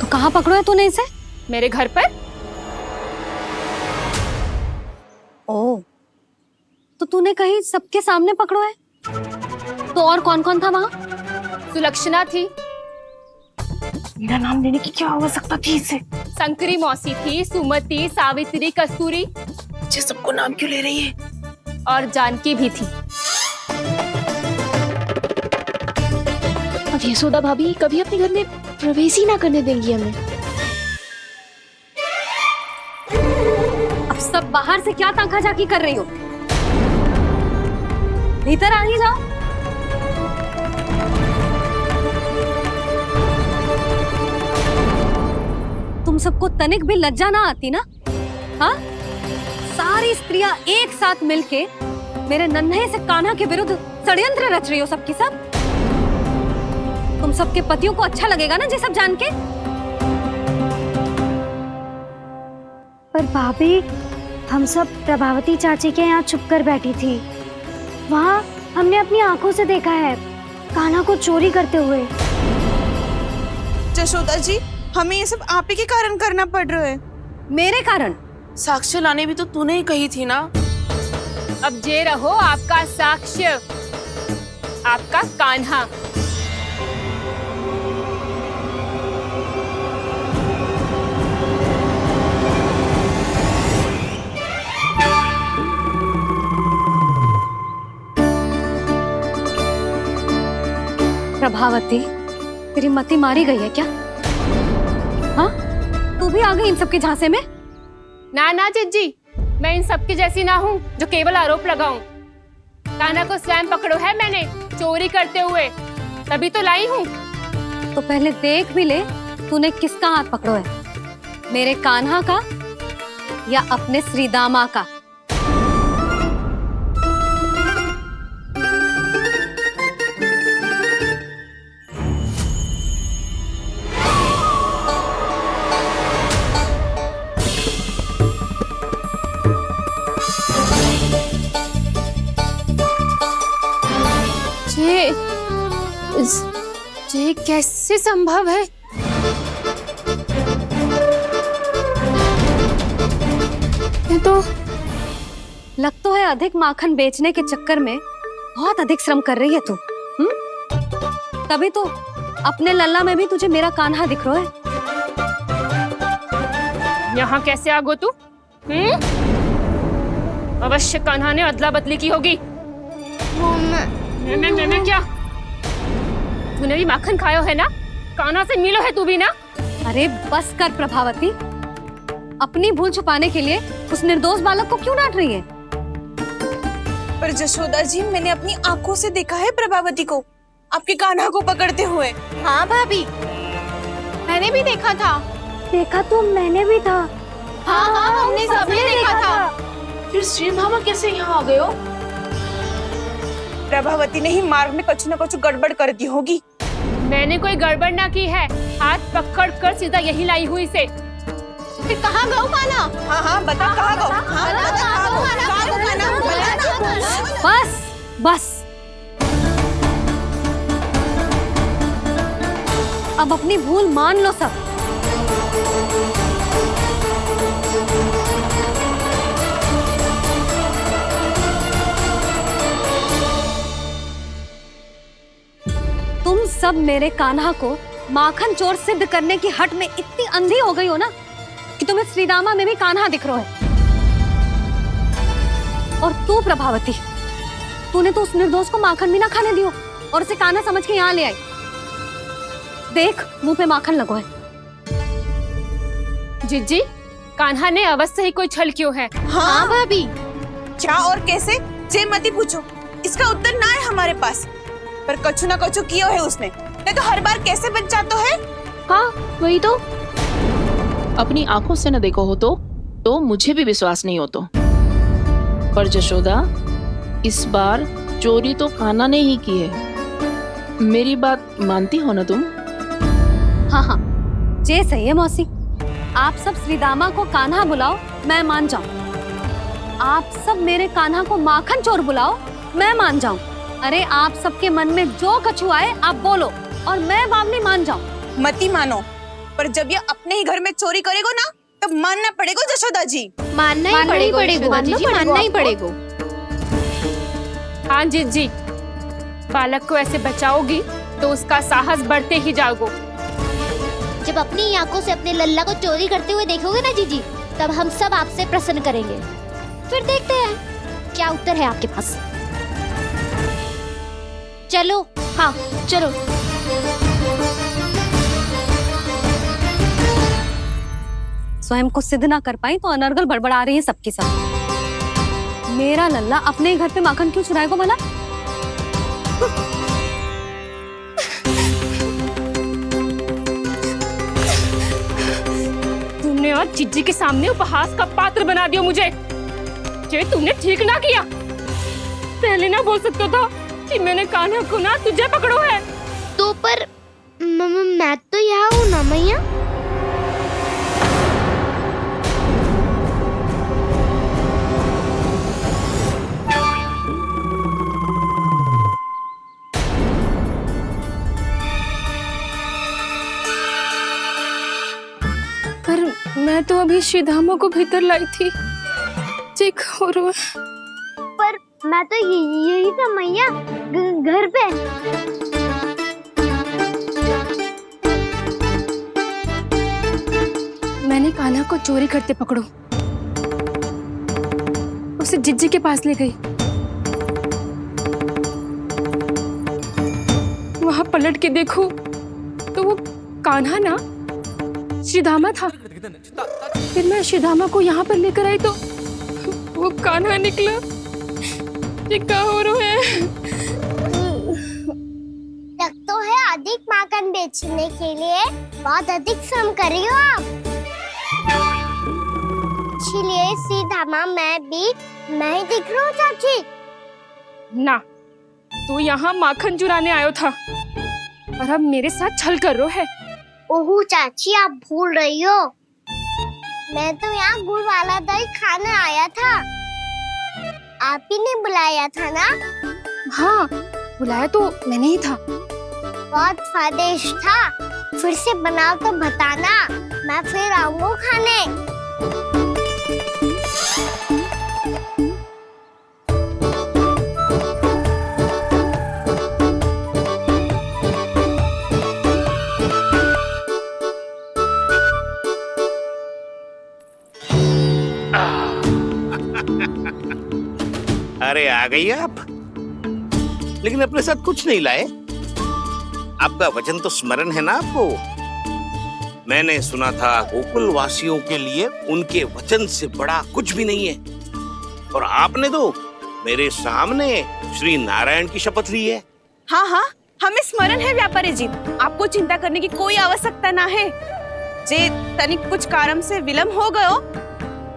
तो कहाँ पकड़ो है तूने इसे? मेरे घर पर। ओ, तो तूने कहीं सबके सामने पकड़ो है? तो और कौन कौन था वहाँ? सुलक्षणा थी। मेरा नाम लेने की क्या आवश्यकता थी इसे? शंकरी मौसी थी, सुमति, सावित्री, कस्तूरी। ये सबको नाम क्यों ले रही है? और जानकी भी थी। अब यशोदा भाभी कभी अपने घर में प्रवेश ही ना करने देंगी हमें। अब सब बाहर से क्या ताका झाकी कर रही हो? भीतर आ ही जाओ। तुम सबको तनिक भी लज्जा ना आती ना? हाँ? सारी स्त्रियां एक साथ मिलके मेरे नन्हे से कान्हा के विरुद्ध षड्यंत्र रच रही हो सबकी सब। तुम सबके पतियों को अच्छा लगेगा ना ये सब जान के? पर भाभी, हम सब प्रभावती चाची के यहाँ छुप कर बैठी थी। वहाँ हमने अपनी आंखों से देखा है कान्हा को चोरी करते हुए। यशोदा जी, हमें ये सब आप ही के कारण करना पड़ रहा है। मेरे कारण? साक्ष्य लाने भी तो तूने ही कही थी ना। अब जे रहो आपका साक्ष्य, आपका कान्हा। प्रभावती, तेरी मति मारी गई है क्या? हाँ? तू भी आ गई इन सबके झांसे में? ना ना जिज्जी, मैं इन सबकी जैसी ना हूँ जो केवल आरोप लगाऊं। कान्हा को स्वयं पकड़ो है मैंने चोरी करते हुए, तभी तो लाई हूँ। तो पहले देख भी ले तूने किसका हाथ पकड़ो है, मेरे कान्हा का या अपने श्रीदामा का? ये कैसे संभव है? ये तो लग तो है अधिक माखन बेचने के चक्कर में बहुत अधिक श्रम कर रही है तू। तभी तो अपने लल्ला में भी तुझे मेरा कान्हा दिख रहा है। यहाँ कैसे आ गो तू? अवश्य कान्हा ने अदला बदली की होगी। मैं क्या? तूने भी माखन खायो है ना? कान्हा से मिलो है तू भी ना? अरे बस कर प्रभावती, अपनी भूल छुपाने के लिए उस निर्दोष बालक को क्यों डांट रही है? पर यशोदा जी, मैंने अपनी आंखों से देखा है प्रभावती को आपके कान्हा को पकड़ते हुए। हाँ भाभी, मैंने भी देखा था। देखा तो मैंने भी था। हाँ हाँ, हमने सबने देखा था। फिर श्रीधामा कैसे यहाँ आ गए हो? प्रभावती ने ही मार्ग में कुछ न कुछ गड़बड़ कर दी होगी। मैंने कोई गड़बड़ ना की है, हाथ पकड़ कर सीधा यही लाई हुई इसे। फिर कहाँ गऊ कान्हा? हाँ हाँ, बता कहाँ गो? हाँ बता कहाँ गो? कहाँ गो कान्हा? बस बस, अब अपनी भूल मान लो सब। तुम सब मेरे कान्हा को माखन चोर सिद्ध करने की हट में इतनी अंधी हो गई हो ना कि तुम्हें श्रीदामा में भी कान्हा दिख रहा है। और तू प्रभावती, तूने तो उस निर्दोष को माखन भी ना खाने दियो और उसे कान्हा समझ के यहाँ ले आई। देख, मुंह पे माखन लगो है। जिज्जी, कान्हा ने अवश्य ही कोई छल क्यों है। हाँ भाभी, क्या और कैसे? जे मती पूछो, इसका उत्तर ना है हमारे पास। पर कछु ना कछु किया है उसने, नहीं तो हर बार कैसे बच जाता है। हाँ वही तो। अपनी आंखों से न देखो हो तो मुझे भी विश्वास नहीं हो तो। पर यशोदा, इस बार चोरी तो कान्हा ने ही की है। मेरी बात मानती हो ना तुम? हाँ हाँ, जे सही है मौसी। आप सब श्रीदामा को कान्हा बुलाओ, मैं मान जाऊं। आप सब मेरे कान्हा को माखन चोर बुलाओ, मैं मान जाऊं। अरे आप सबके मन में जो कछु आए आप बोलो और मैं बावली मान जाऊं। मती मानो, पर जब ये अपने ही घर में चोरी करेगो ना, तब मानना पड़ेगा जशोदा जी। मानना ही पड़ेगा यशोदा जी, मानना ही पड़ेगा। हाँ जीजी, बालक को ऐसे बचाओगी तो उसका साहस बढ़ते ही जाओगे। जब अपनी आंखों से अपने लल्ला को चोरी करते हुए देखोगे ना जीजी, तब हम सब आपसे प्रसन्न करेंगे। फिर देखते हैं क्या उत्तर है आपके पास। चलो। हाँ चलो। स्वयं को सिद्ध ना कर पाई तो अनर्गल बड़बड़ा रही है सबके सब। मेरा लल्ला अपने ही घर पे माखन क्यों चुराएगा भला? तुमने आज जीजी के सामने उपहास का पात्र बना दिया मुझे। ये तुमने ठीक ना किया। पहले ना बोल सकता था कि मैंने कान्हा को ना तुझे पकड़ो है। तो पर मैं तो यहाँ हूँ ना मैया। पर मैं तो अभी श्रीधामा को भीतर लाई थी। चेक हो रहा है। पर मैं तो यही था मैया, घर पे। मैंने कान्हा को चोरी करते पकड़ो, उसे जिज्जी के पास ले गई। वहां पलट के देखो तो वो कान्हा ना श्रीधामा था। फिर मैं श्रीधामा को यहाँ पर लेकर आई तो वो कान्हा निकला। ये क्या हो रहा है? तो है अधिक माखन बेचने के लिए बहुत अधिक श्रम कर रही हो आप। इसलिए सीधामा मैं ही दिख रहा हूँ चाची। ना, तू यहाँ माखन चुराने आयो था और अब मेरे साथ छल कर रहा है। ओह चाची, आप भूल रही हो, मैं तो यहाँ गुड़ वाला दही खाने आया था। आप ही ने बुलाया था ना? हाँ, बुलाया तो मैंने ही था। बहुत स्वादिष्ट था। फिर से बनाओ तो बताना, मैं फिर आऊंगा खाने। अरे आ गई आप, लेकिन अपने साथ कुछ नहीं लाए। आपका वचन तो स्मरण है ना आपको? मैंने सुना था गोकुल वासियों के लिए उनके वचन से बड़ा कुछ भी नहीं है। और आपने तो मेरे सामने श्री नारायण की शपथ ली है। हाँ हाँ, हमें स्मरण है व्यापारी जी। आपको चिंता करने की कोई आवश्यकता ना है। जे तनिक कुछ कारण से विलंब हो गयो,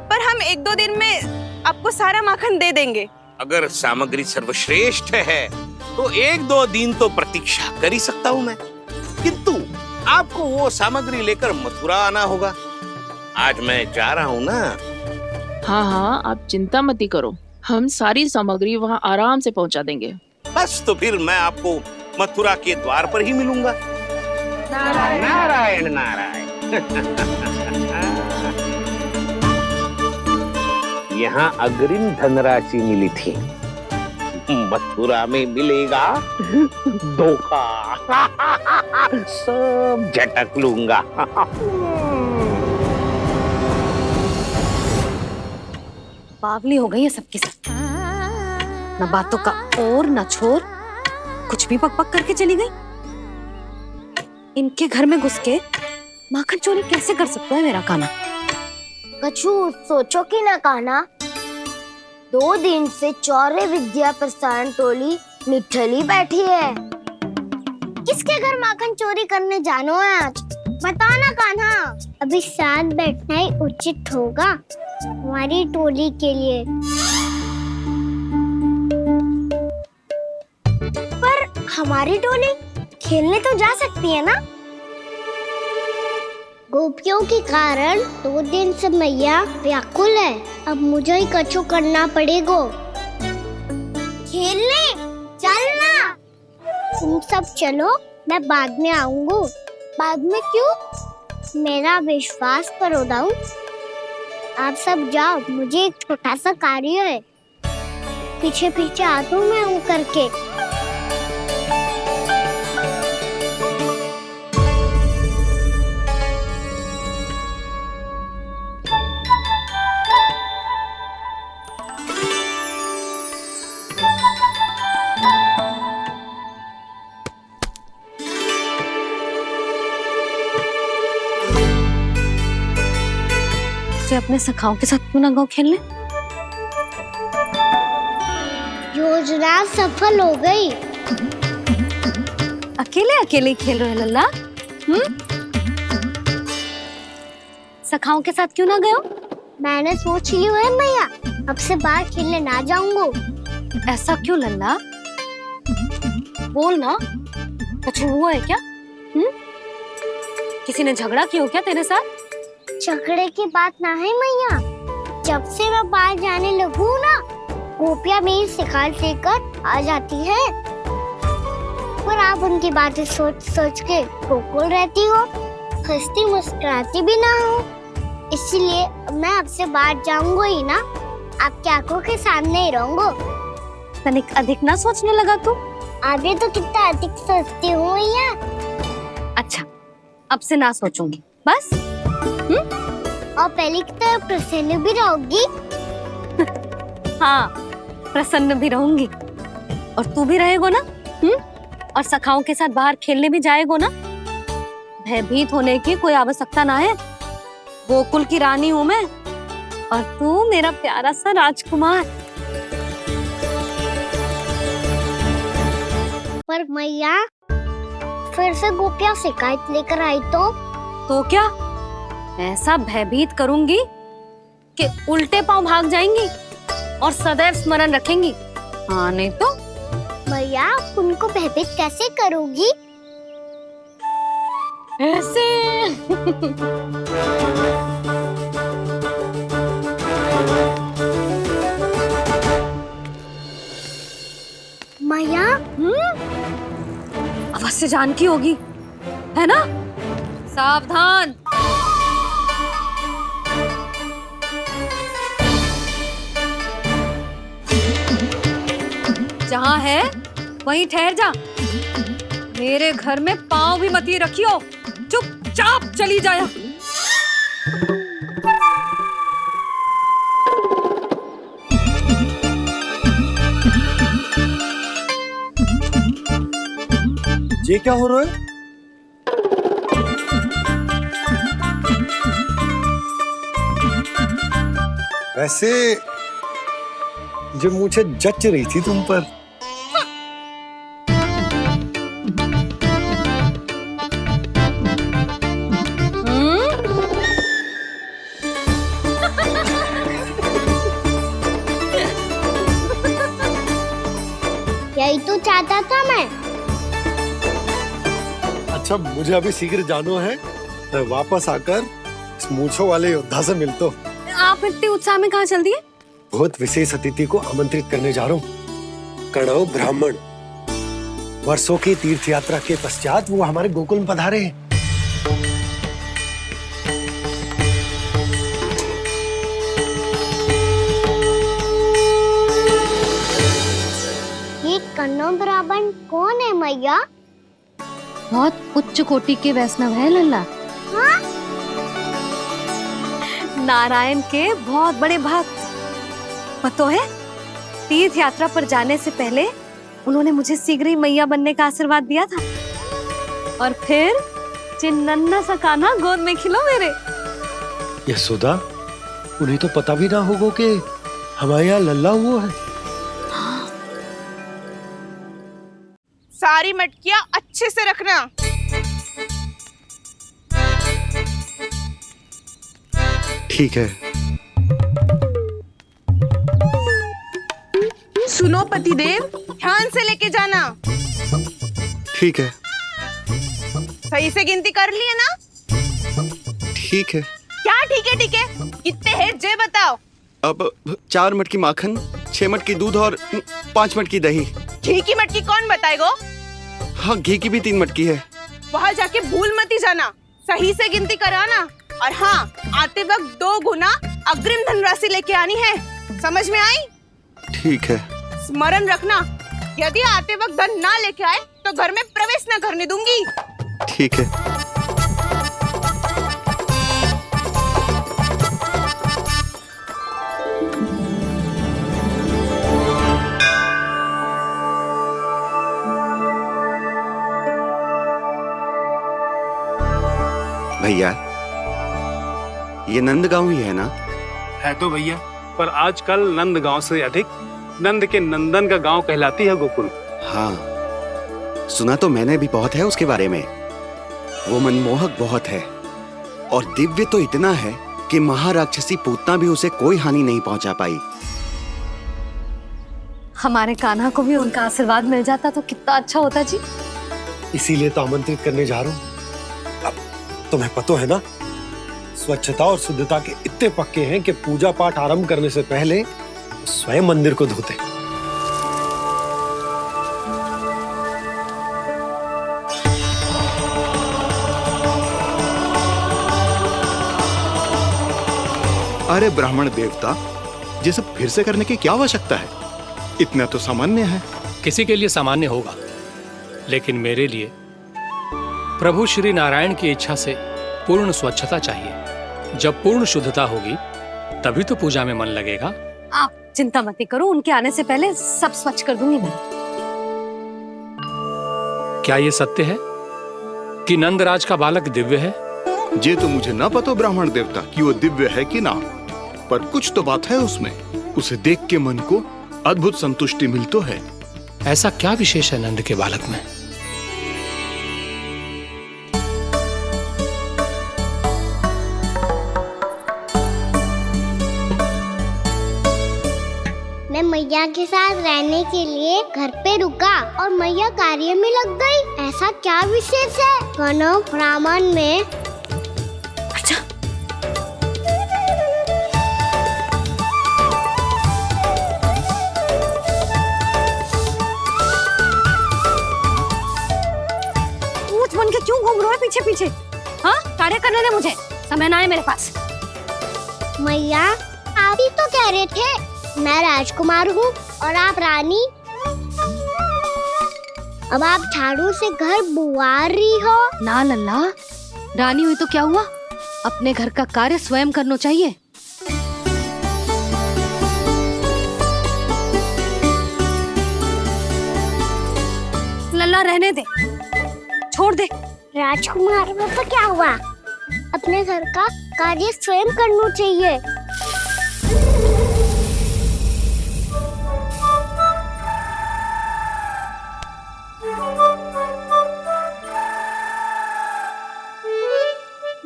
पर हम 1-2 दिन में आपको सारा माखन दे देंगे। अगर सामग्री सर्वश्रेष्ठ है तो 1-2 दिन तो प्रतीक्षा कर ही सकता हूँ मैं, किंतु आपको वो सामग्री लेकर मथुरा आना होगा। आज मैं जा रहा हूँ ना। हाँ हाँ, आप चिंता मत करो, हम सारी सामग्री वहाँ आराम से पहुँचा देंगे। बस तो फिर मैं आपको मथुरा के द्वार पर ही मिलूंगा। नारायण नारायण नारायण। यहाँ अग्रिम धनराशि मिली थी, मथुरा में मिलेगा धोखा। सब झटक लूंगा। बावली हो गई है सबकी सब। न बातों का और न छोर, कुछ भी पक पक करके चली गई। इनके घर में घुस के माखन चोरी कैसे कर सकता है मेरा कान्हा? कछु सोचो कि ना कान्हा, 2 दिन से चौर्य विद्या प्रसारण टोली निठली बैठी है। किसके घर माखन चोरी करने जानो है आज? बताओ ना कान्हा। अभी साथ बैठना ही उचित होगा हमारी टोली के लिए। पर हमारी टोली खेलने तो जा सकती है ना? गोपियों के कारण 2 दिन से मैया व्याकुल है। अब मुझे ही कछु करना पड़ेगा। खेलने चलना। तुम सब चलो, मैं बाद में आऊंगा। बाद में क्यों? मेरा विश्वास करो दाऊ। आप सब जाओ, मुझे एक छोटा सा कार्य है। पीछे पीछे आता हूँ मैं हूँ करके। अपने सखाओं के साथ क्यों ना गाँव खेलने? योजना सफल हो गई। अकेले अकेले खेल रहे लल्ला? सखाओं के साथ क्यों ना गए हो? मैंने सोच लिया है मैया, अब से बाहर खेलने ना जाऊंगा। ऐसा क्यों लल्ला? बोल ना, कुछ हुआ है क्या? किसी ने झगड़ा किया हो क्या तेरे साथ? झगड़े की बात ना है मैया। जब से मैं बाहर जाने लगू ना, गोपियां मेरी शिकार लेकर आ जाती है। पर आप उनकी बातें सोच सोच के गोकुल रहती हो, हंसती मुस्कुराती भी ना हो। इसलिए मैं आपसे बाहर जाऊंगा ही ना, आपकी आंखों के सामने ही रहूंगा। तनिक अधिक ना सोचने लगा तू? आगे तो कितना अधिक सोचती हूँ मैया। अच्छा, अब से ना सोचूंगी बस। और पहले की तरह प्रसन्न भी रहोगी। हाँ, प्रसन्न भी रहूंगी। और तू भी रहेगो ना? और सखाओं के साथ बाहर खेलने भी जाएगो ना? भयभीत होने की कोई आवश्यकता ना है। गोकुल की रानी हूँ मैं, और तू मेरा प्यारा सा राजकुमार। पर मैया, फिर से गोपियां शिकायत लेकर आई तो क्या? ऐसा भयभीत करूंगी कि उल्टे पांव भाग जाएंगी और सदैव स्मरण रखेंगी। हाँ नहीं तो? मैया, आप उनको भयभीत कैसे करोगी? ऐसे। मैया, अवश्य जानकी होगी, है ना? सावधान। जहाँ है वहीं ठहर जा। मेरे घर में पाँव भी मत ही रखियो, चुपचाप चली जाया। ये क्या हो रहा है? वैसे जो मुझे जच रही थी तुम पर। यही तो चाहता था मैं। अच्छा, मुझे अभी शीघ्र जाना है। मैं वापस आकर इस मूंछों वाले योद्धा से मिलता हूँ। आप इतने उत्साह में कहाँ चल दिए? बहुत विशेष अतिथि को आमंत्रित करने जा रहा हूँ। कणव ब्राह्मण। वर्षों की तीर्थ यात्रा के पश्चात वो हमारे गोकुल में पधारे हैं। ये कन्नौ ब्राह्मण कौन है मैया? बहुत उच्च कोटि के वैष्णव है लल्ला। हाँ? नारायण के बहुत बड़े भक्त। पता है, तीर्थ यात्रा पर जाने से पहले उन्होंने मुझे शीघ्र ही मैया बनने का आशीर्वाद दिया था। और फिर चिन्नन्ना सा कान्हा गोद में खिलो मेरे। यशोदा, उन्हें तो पता भी ना होगा कि हमारे यहाँ लल्ला हुआ है। सारी मटकियां अच्छे से रखना। ठीक है। सुनो पतिदेव, ध्यान से लेके जाना। ठीक है। सही से गिनती कर लिए ना? ठीक है। क्या ठीक है ठीक है? कितने हैं जे बताओ। अब 4 मटकी माखन, 6 मटकी दूध और 5 मटकी दही। घी की मटकी कौन बताएगो? हाँ, घी की भी 3 मटकी है। वहाँ जाके भूल मत ही जाना। सही से गिनती कराना, और हाँ, आते वक्त 2 गुना अग्रिम धनराशि लेके आनी है। समझ में आई? ठीक है। स्मरण रखना, यदि आते वक्त धन ना लेके आए तो घर में प्रवेश न करने दूंगी। ठीक है। भैया, ये नंदगांव ही है ना? है तो भैया, पर आजकल नंदगांव से अधिक नंद के नंदन का गांव कहलाती है गोकुल। हाँ, सुना तो मैंने भी बहुत है उसके बारे में। वो मनमोहक बहुत है और दिव्य तो इतना है कि महाराक्षसी पूतना भी उसे कोई हानि नहीं पहुंचा पाई। हमारे कान्हा को भी उनका आशीर्वाद मिल जाता तो कितना अच्छा होता जी। इसीलिए तो आमंत्रित करने जा रहा हूँ। अब तुम्हें पता है ना, स्वच्छता और शुद्धता के इतने पक्के हैं कि पूजा पाठ आरंभ करने से पहले स्वयं मंदिर को धोते। अरे ब्राह्मण देवता, ये सब फिर से करने की क्या आवश्यकता है? इतना तो सामान्य है। किसी के लिए सामान्य होगा, लेकिन मेरे लिए प्रभु श्री नारायण की इच्छा से पूर्ण स्वच्छता चाहिए। जब पूर्ण शुद्धता होगी तभी तो पूजा में मन लगेगा। आप चिंता मत करो, उनके आने से पहले सब स्वच्छ कर दूंगी मैं। क्या ये सत्य है कि नंदराज का बालक दिव्य है? ये तो मुझे ना पता ब्राह्मण देवता कि वो दिव्य है कि ना, पर कुछ तो बात है उसमें। उसे देख के मन को अद्भुत संतुष्टि मिल तो है। ऐसा क्या विशेष है नंद के बालक में? मैं मैया के साथ रहने के लिए घर पे रुका और मैया कार्य में लग गई। ऐसा क्या विशेष है गणव ब्राह्मण में? अच्छा, ऊंच बन के क्यों घूम रहे हो पीछे पीछे? हाँ, कार्य करने दे मुझे, समय ना है मेरे पास। मैया, आप ही तो कह रहे थे मैं राजकुमार हूँ और आप रानी। अब आप झाड़ू से घर बुआर रही हो। ना लल्ला, रानी हुई तो क्या हुआ, अपने घर का कार्य स्वयं करना चाहिए। लल्ला रहने दे, छोड़ दे। राजकुमार में तो क्या हुआ, अपने घर का कार्य स्वयं करना चाहिए।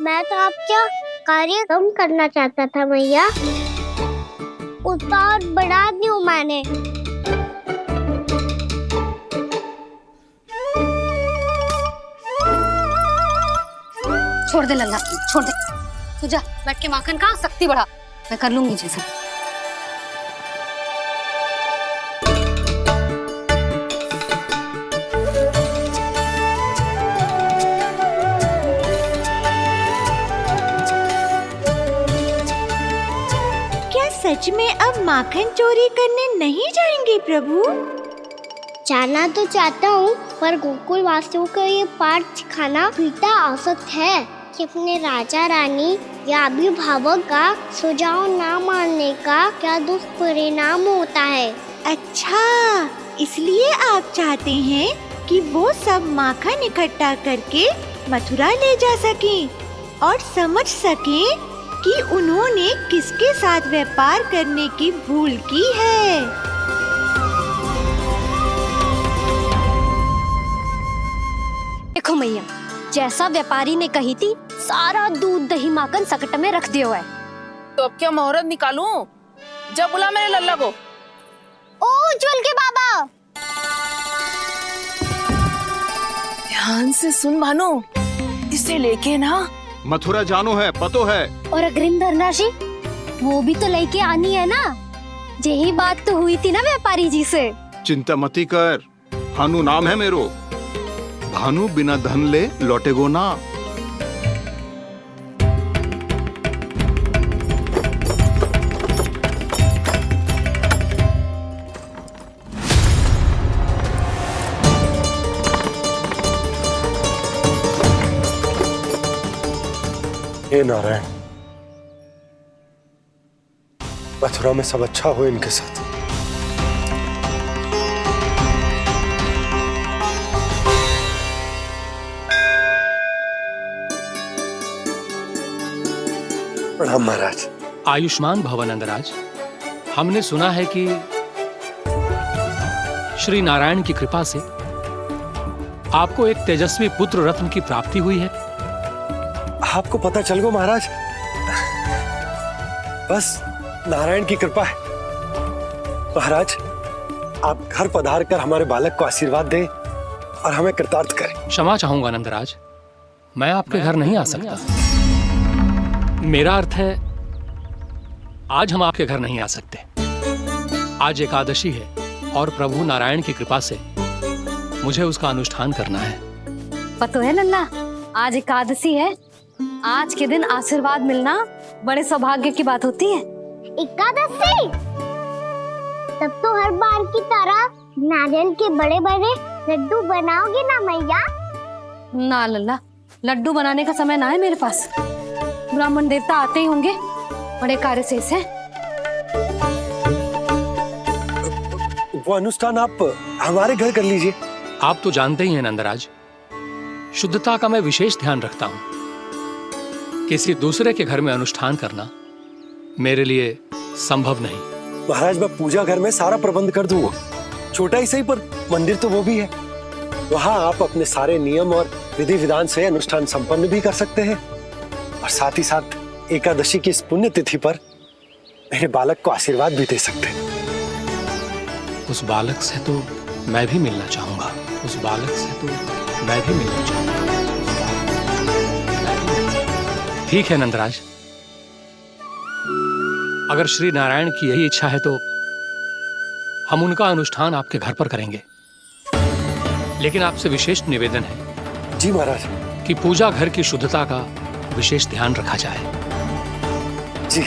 मैं तो आपका कार्य कम करना चाहता था मैया, उसका और बढ़ा दूं मैंने। छोड़ दे लल्ला, छोड़ दे। तू जा बैठ के माखन खा, शक्ति बढ़ा, मैं कर लूंगी जैसा। सच में अब माखन चोरी करने नहीं जाएंगे प्रभु? जाना तो चाहता हूँ, पर गोकुल वासियों को ये पाठ सिखाना पिता औसत है कि अपने राजा रानी या अभिभावक का सुझाव ना मानने का क्या दुष्परिणाम होता है। अच्छा, इसलिए आप चाहते हैं कि वो सब माखन इकट्ठा करके मथुरा ले जा सकें और समझ सकें कि उन्होंने किसके साथ व्यापार करने की भूल की है। देखो मैया, जैसा व्यापारी ने कही थी, सारा दूध दही माखन सकट में रख दिया है। तो अब क्या मुहूर्त निकालूं? जब बुला मेरे लल्ला को। ओ उज्जवल के बाबा, ध्यान से सुन भानु, इसे लेके ना मथुरा जानो है, पतो है। और अग्रिम धनराशि वो भी तो लेके आनी है ना। यही बात तो हुई थी ना व्यापारी जी से। चिंता मती कर, भानु नाम है मेरो। भानु बिना धन ले लौटेगो ना। हे नारायण, मथुरा में सब अच्छा हो इनके साथ। प्रणाम महाराज। आयुष्मान भव नंदराज। हमने सुना है कि श्री नारायण की कृपा से आपको एक तेजस्वी पुत्र रत्न की प्राप्ति हुई है। आपको पता चल गो महाराज, बस नारायण की कृपा है। महाराज, आप घर पधार कर हमारे बालक को आशीर्वाद दें और हमें कृतार्थ करें। क्षमा चाहूंगा नंदराज, मैं आपके घर नहीं आ सकता। मेरा अर्थ है, आज हम आपके घर नहीं आ सकते। आज एकादशी है और प्रभु नारायण की कृपा से मुझे उसका अनुष्ठान करना है। पता है लल्ला, आज एकादशी है। आज के दिन आशीर्वाद मिलना बड़े सौभाग्य की बात होती है। एकादशी? तब तो हर बार की तरह नारियल के बड़े बड़े लड्डू बनाओगे ना मैया? ना लल्ला, लड्डू बनाने का समय ना है मेरे पास। ब्राह्मण देवता आते ही होंगे, बड़े कार्य शेष हैं। वो अनुष्ठान आप हमारे घर कर लीजिए। आप तो जानते ही हैं नंदराज, शुद्धता का मैं विशेष ध्यान रखता हूं। किसी दूसरे के घर में अनुष्ठान करना मेरे लिए संभव नहीं। महाराज, मैं पूजा घर में सारा प्रबंध कर दूंगा। छोटा ही सही, पर मंदिर तो वो भी है। वहां आप अपने सारे नियम और विधि विधान से अनुष्ठान संपन्न भी कर सकते हैं और साथ ही साथ एकादशी की इस पुण्य तिथि पर मेरे बालक को आशीर्वाद भी दे सकते हैं। उस बालक से तो मैं भी मिलना चाहूंगा। उस बालक से तो मैं भी मिलना चाहूंगा। ठीक है नंदराज, अगर श्री नारायण की यही इच्छा है तो हम उनका अनुष्ठान आपके घर पर करेंगे। लेकिन आपसे विशेष निवेदन है। जी महाराज। कि पूजा घर की शुद्धता का विशेष ध्यान रखा जाए। जी।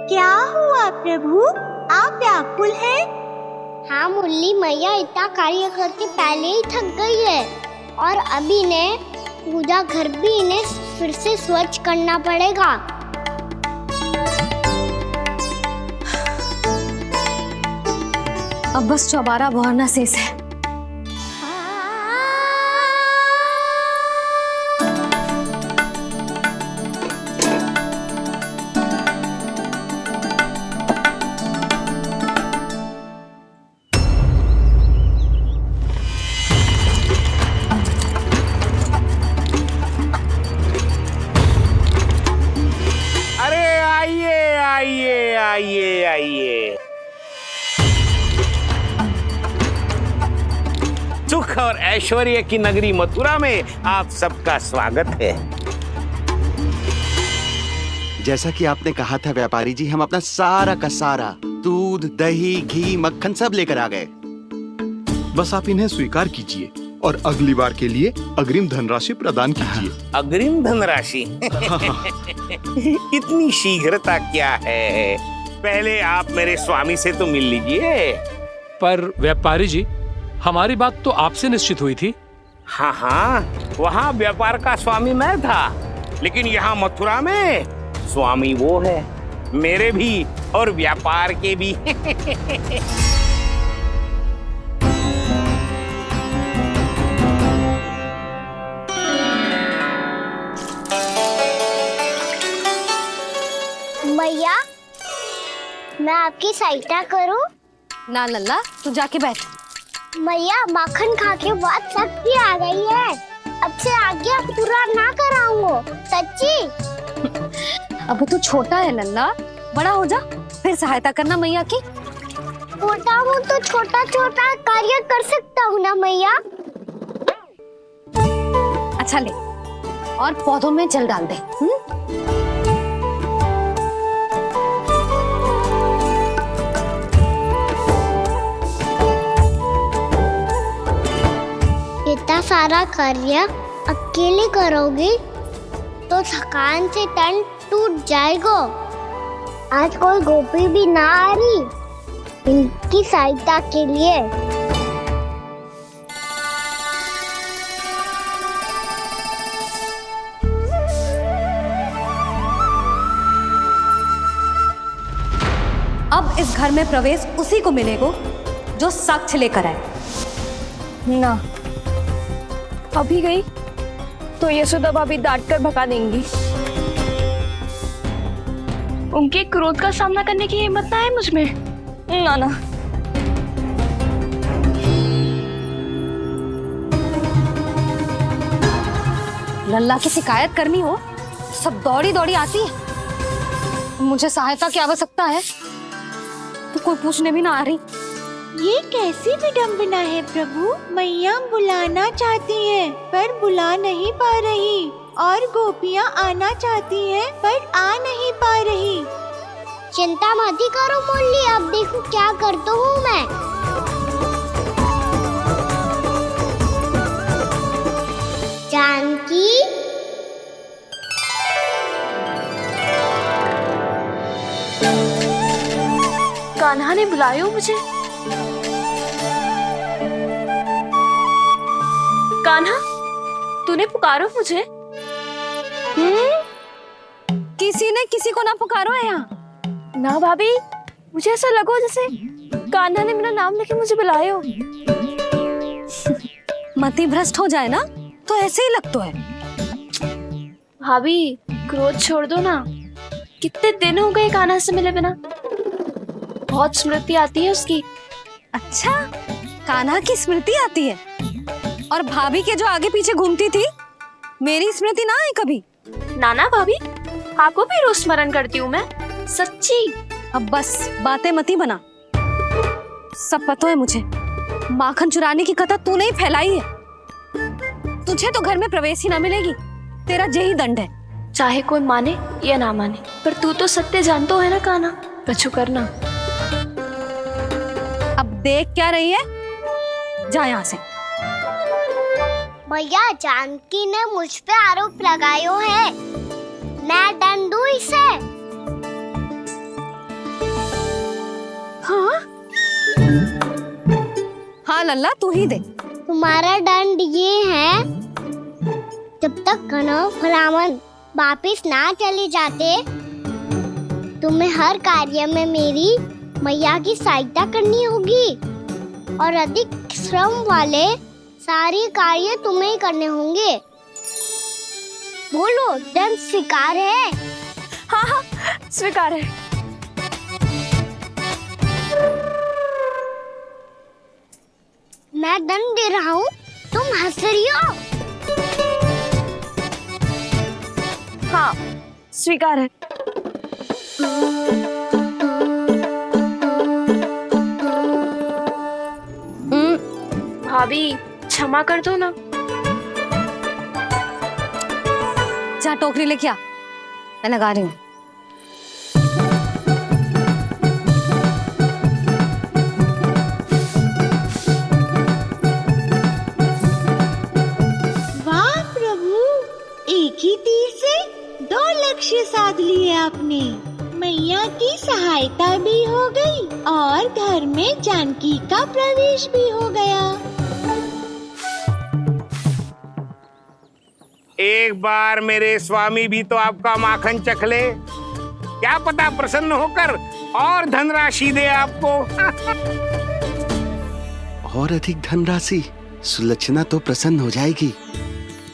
क्या हुआ प्रभु, आप व्याकुल हैं? हाँ मुरली, मैया इतना कार्य करके पहले ही थक गई है और अब इन्हें पूजा घर भी इन्हें फिर से स्वच्छ करना पड़ेगा। अब बस चौबारा बहाना शेष है। अरे आइए आइए आइए आइए, सुख और ऐश्वर्य की नगरी मथुरा में आप सबका स्वागत है। जैसा कि आपने कहा था व्यापारी जी, हम अपना सारा का सारा दूध, दही, घी, मक्खन सब लेकर आ गए। बस आप इन्हें स्वीकार कीजिए और अगली बार के लिए अग्रिम धनराशि प्रदान कीजिए। अग्रिम धनराशि? इतनी शीघ्रता क्या है? पहले आप मेरे स्वामी से तो मिल लीजिए। पर व्यापारी जी, हमारी बात तो आपसे निश्चित हुई थी। हाँ हाँ, वहाँ व्यापार का स्वामी मैं था, लेकिन यहाँ मथुरा में स्वामी वो है, मेरे भी और व्यापार के भी। मैया, मैं आपकी सहायता करूं? ना लल्ला, तू जाके बैठ। मैया, माखन खा के बहुत शक्ति आ गई है। अब से आगे पूरा ना कराऊंगा, सच्ची। अब तू छोटा है लल्ला, बड़ा हो जा फिर सहायता करना मैया की। छोटा हूँ तो छोटा छोटा कार्य कर सकता हूँ ना मैया। अच्छा ले, और पौधों में जल डाल दे। इतना सारा कार्य अकेले करोगे तो थकान से तन टूट जाएगा। आज कोई गोपी भी ना आ रही, की सहायता के लिए। अब इस घर में प्रवेश उसी को मिलेगा जो साक्ष्य लेकर आए। ना, अभी गई तो यशोदा भाभी डांट कर भगा देंगी। उनके क्रोध का सामना करने की हिम्मत ना है मुझ में। ना ना, लल्ला की शिकायत करनी हो सब दौड़ी दौड़ी आती है। मुझे सहायता की आवश्यकता है तो कोई पूछने भी ना आ रही। ये कैसी विडंबना है प्रभु। मैया बुलाना चाहती हैं पर बुला नहीं पा रही, और गोपियाँ आना चाहती हैं पर आ नहीं पा रही। चिंता मत ही करो मुरली, अब देखो क्या करता हूँ मैं। जानकी, कान्हा ने बुलाया हो मुझे। कान्हा, तूने पुकारो मुझे। किसी ने किसी को ना पुकारो है यहाँ। ना भाभी, मुझे ऐसा लगो जैसे कान्हा ने मेरा नाम लेके मुझे बुलाया हो। मति भ्रष्ट हो जाए ना तो ऐसे ही लगता है। भाभी, क्रोध छोड़ दो ना। कितने दिन हो गए कान्हा से मिले बिना। बहुत स्मृति आती है उसकी। अच्छा, कान्हा की स्मृति आती है? और भाभी के जो आगे पीछे घूमती थी, मेरी स्मृति ना आई कभी? नाना भाभी, आपको भी रोज स्मरण करती हूँ मैं, सच्ची। अब बस बातें मत ही बना। सब पता है मुझे। माखन चुराने की कथा तूने ही फैलाई है। तुझे तो घर में प्रवेश ही ना मिलेगी। तेरा यही दंड है। चाहे कोई माने या ना माने, पर तू तो सत्य जानतो है ना कान्हा। कछु करना। अब देख क्या रही है, जा यहाँ से। भैया, जानकी ने मुझ पे आरोप लगायो है, मैं दंड दूं इसे। हाँ हाँ लल्ला, तू ही दे। तुम्हारा दंड ये है, जब तक कनव फलावन वापिस ना चले जाते, तुम्हें हर कार्य में मेरी मैया की सहायता करनी होगी, और अधिक श्रम वाले सारे कार्य तुम्हें ही करने होंगे। बोलो, दंड स्वीकार है? हाँ हाँ, स्वीकार है। मैं दंड दे रहा हूँ, तुम हंस रही हो? हाँ, स्वीकार है। भाभी, क्षमा कर दो ना। जा टोकरी लेके आ, मैं लगा रही हूँ। वाह प्रभु, एक ही तीर से 2 लक्ष्य साध लिए आपने। मैया की सहायता भी हो गई और घर में जानकी का प्रवेश भी हो गया। एक बार मेरे स्वामी भी तो आपका माखन चख ले, क्या पता प्रसन्न होकर और धनराशि दे आपको। और अधिक धनराशि? सुलक्षणा तो प्रसन्न हो जाएगी।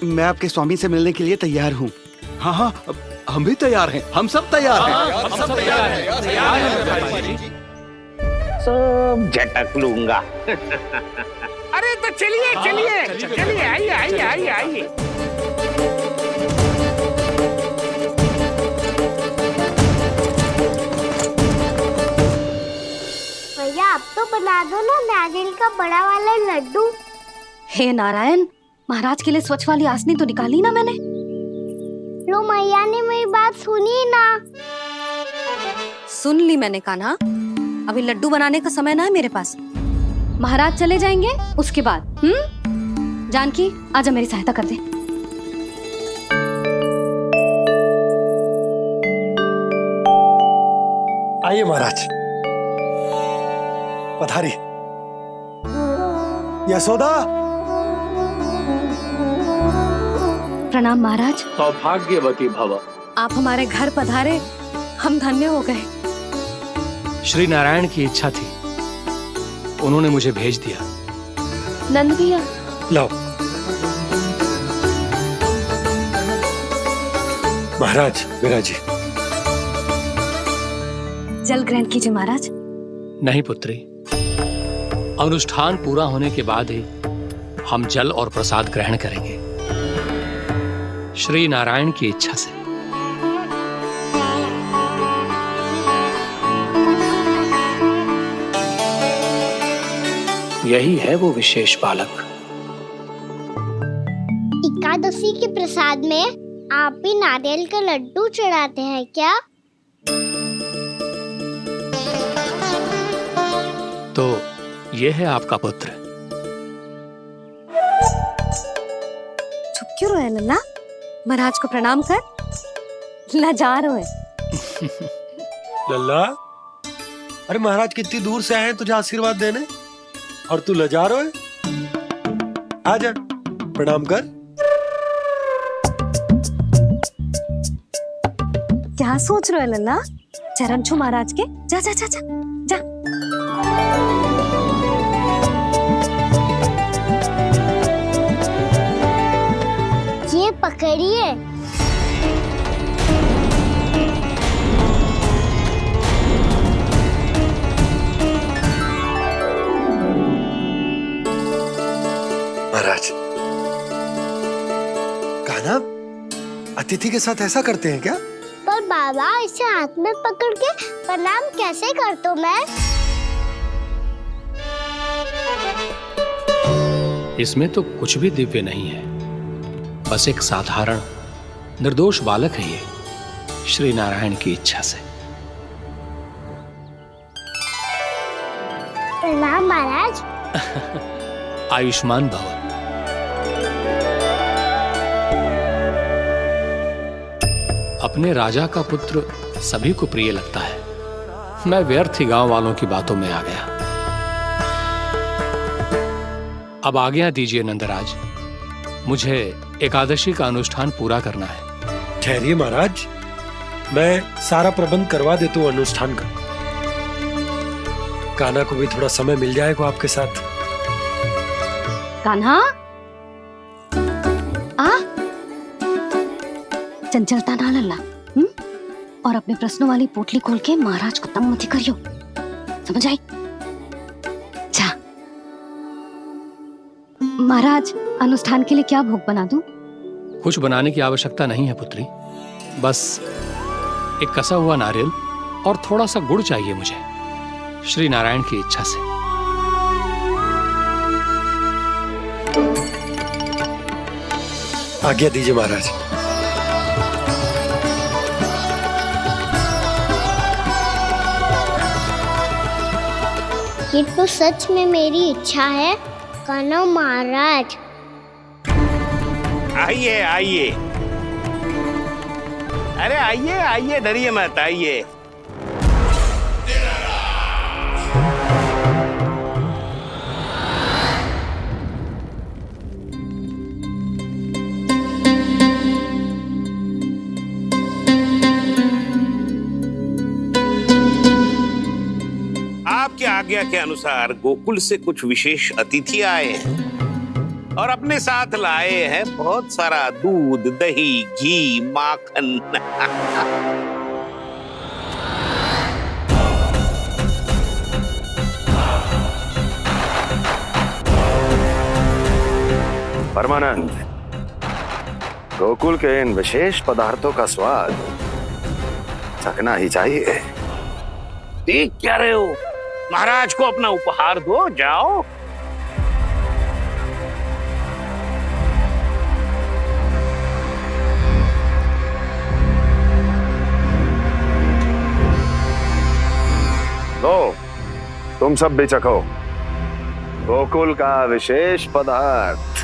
मैं आपके स्वामी से मिलने के लिए तैयार हूँ। हाँ हाँ, हम भी तैयार हैं। हम सब तैयार हैं। हम सब तैयार हैं। सब झटक लूंगा। अरे तो चलिए चलिए चलिए, आइए आइए आइए आइए। भैया, आप तो बना दो ना नारियल का बड़ा वाला लड्डू। हे नारायण, महाराज के लिए स्वच्छ वाली आसनी तो निकाली ना मैंने। लो, मैया ने मेरी बात सुनी ना। सुन ली मैंने कान्हा। अभी लड्डू बनाने का समय ना है मेरे पास। महाराज चले जाएंगे उसके बाद। जानकी, आजा मेरी सहायता कर दे। आइए महाराज। पधारी। यशोदा। प्रणाम महाराज। सौभाग्यवती भव। आप हमारे घर पधारे, हम धन्य हो गए। श्री नारायण की इच्छा थी, उन्होंने मुझे भेज दिया। नंद भैया, लाओ। महाराज, विराजी। जल ग्रहण कीजिए महाराज। नहीं पुत्री, अनुष्ठान पूरा होने के बाद ही हम जल और प्रसाद ग्रहण करेंगे, श्री नारायण की इच्छा से। यही है वो विशेष बालक। एकादशी के प्रसाद में आप भी नारियल का लड्डू चढ़ाते हैं क्या? तो ये है आपका पुत्र। चुप क्यों रहे लल्ला? महाराज को प्रणाम कर, लाजार हुए। लल्ला, अरे महाराज कितनी दूर से आए हैं तुझे आशीर्वाद देने, और तू लजा रहा है? आजा, प्रणाम कर। क्या सोच रहे हो लल्ला? चरण छू महाराज के। जा जा जा जा जा। ये पकड़िए। महाराज, कान्हा, अतिथि के साथ ऐसा करते हैं क्या? पर बाबा, इसे हाथ में पकड़ के प्रणाम कैसे करता हूँ मैं? इसमें तो कुछ भी दिव्य नहीं है, बस एक साधारण निर्दोष बालक है ये, श्री नारायण की इच्छा से। प्रणाम महाराज। आयुष्मान भव। अपने राजा का पुत्र सभी को प्रिय लगता है। मैं व्यर्थ ही गांव वालों की बातों में आ गया। अब आज्ञा दीजिए नंदराज, मुझे एकादशी का अनुष्ठान पूरा करना है। ठहरिए महाराज, मैं सारा प्रबंध करवा देता हूँ अनुष्ठान का। कान्हा को भी थोड़ा समय मिल जाएगा आपके साथ। कान्हा, आ चंचलता ना लल्ला। और अपने प्रश्नों वाली पोटली खोल के महाराज को तंग मत करियो, समझ आई? जा। महाराज, अनुष्ठान के लिए क्या भोग बना दूं? कुछ बनाने की आवश्यकता नहीं है पुत्री, बस एक कसा हुआ नारियल और थोड़ा सा गुड़ चाहिए मुझे, श्री नारायण की इच्छा से। आज्ञा दीजिए महाराज। ये तो सच में मेरी इच्छा है कान्हा महाराज। आइए आइए, अरे आइए आइए, डरिए मत, आइए। आपकी आज्ञा के अनुसार गोकुल से कुछ विशेष अतिथि आए हैं और अपने साथ लाए हैं बहुत सारा दूध, दही, घी, माखन। परमानंद, गोकुल के इन विशेष पदार्थों का स्वाद चखना ही चाहिए। देख क्या रहे हो? महाराज को अपना उपहार दो, जाओ। लो, तुम सब भी चखो गोकुल का विशेष पदार्थ।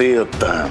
अति उत्तम।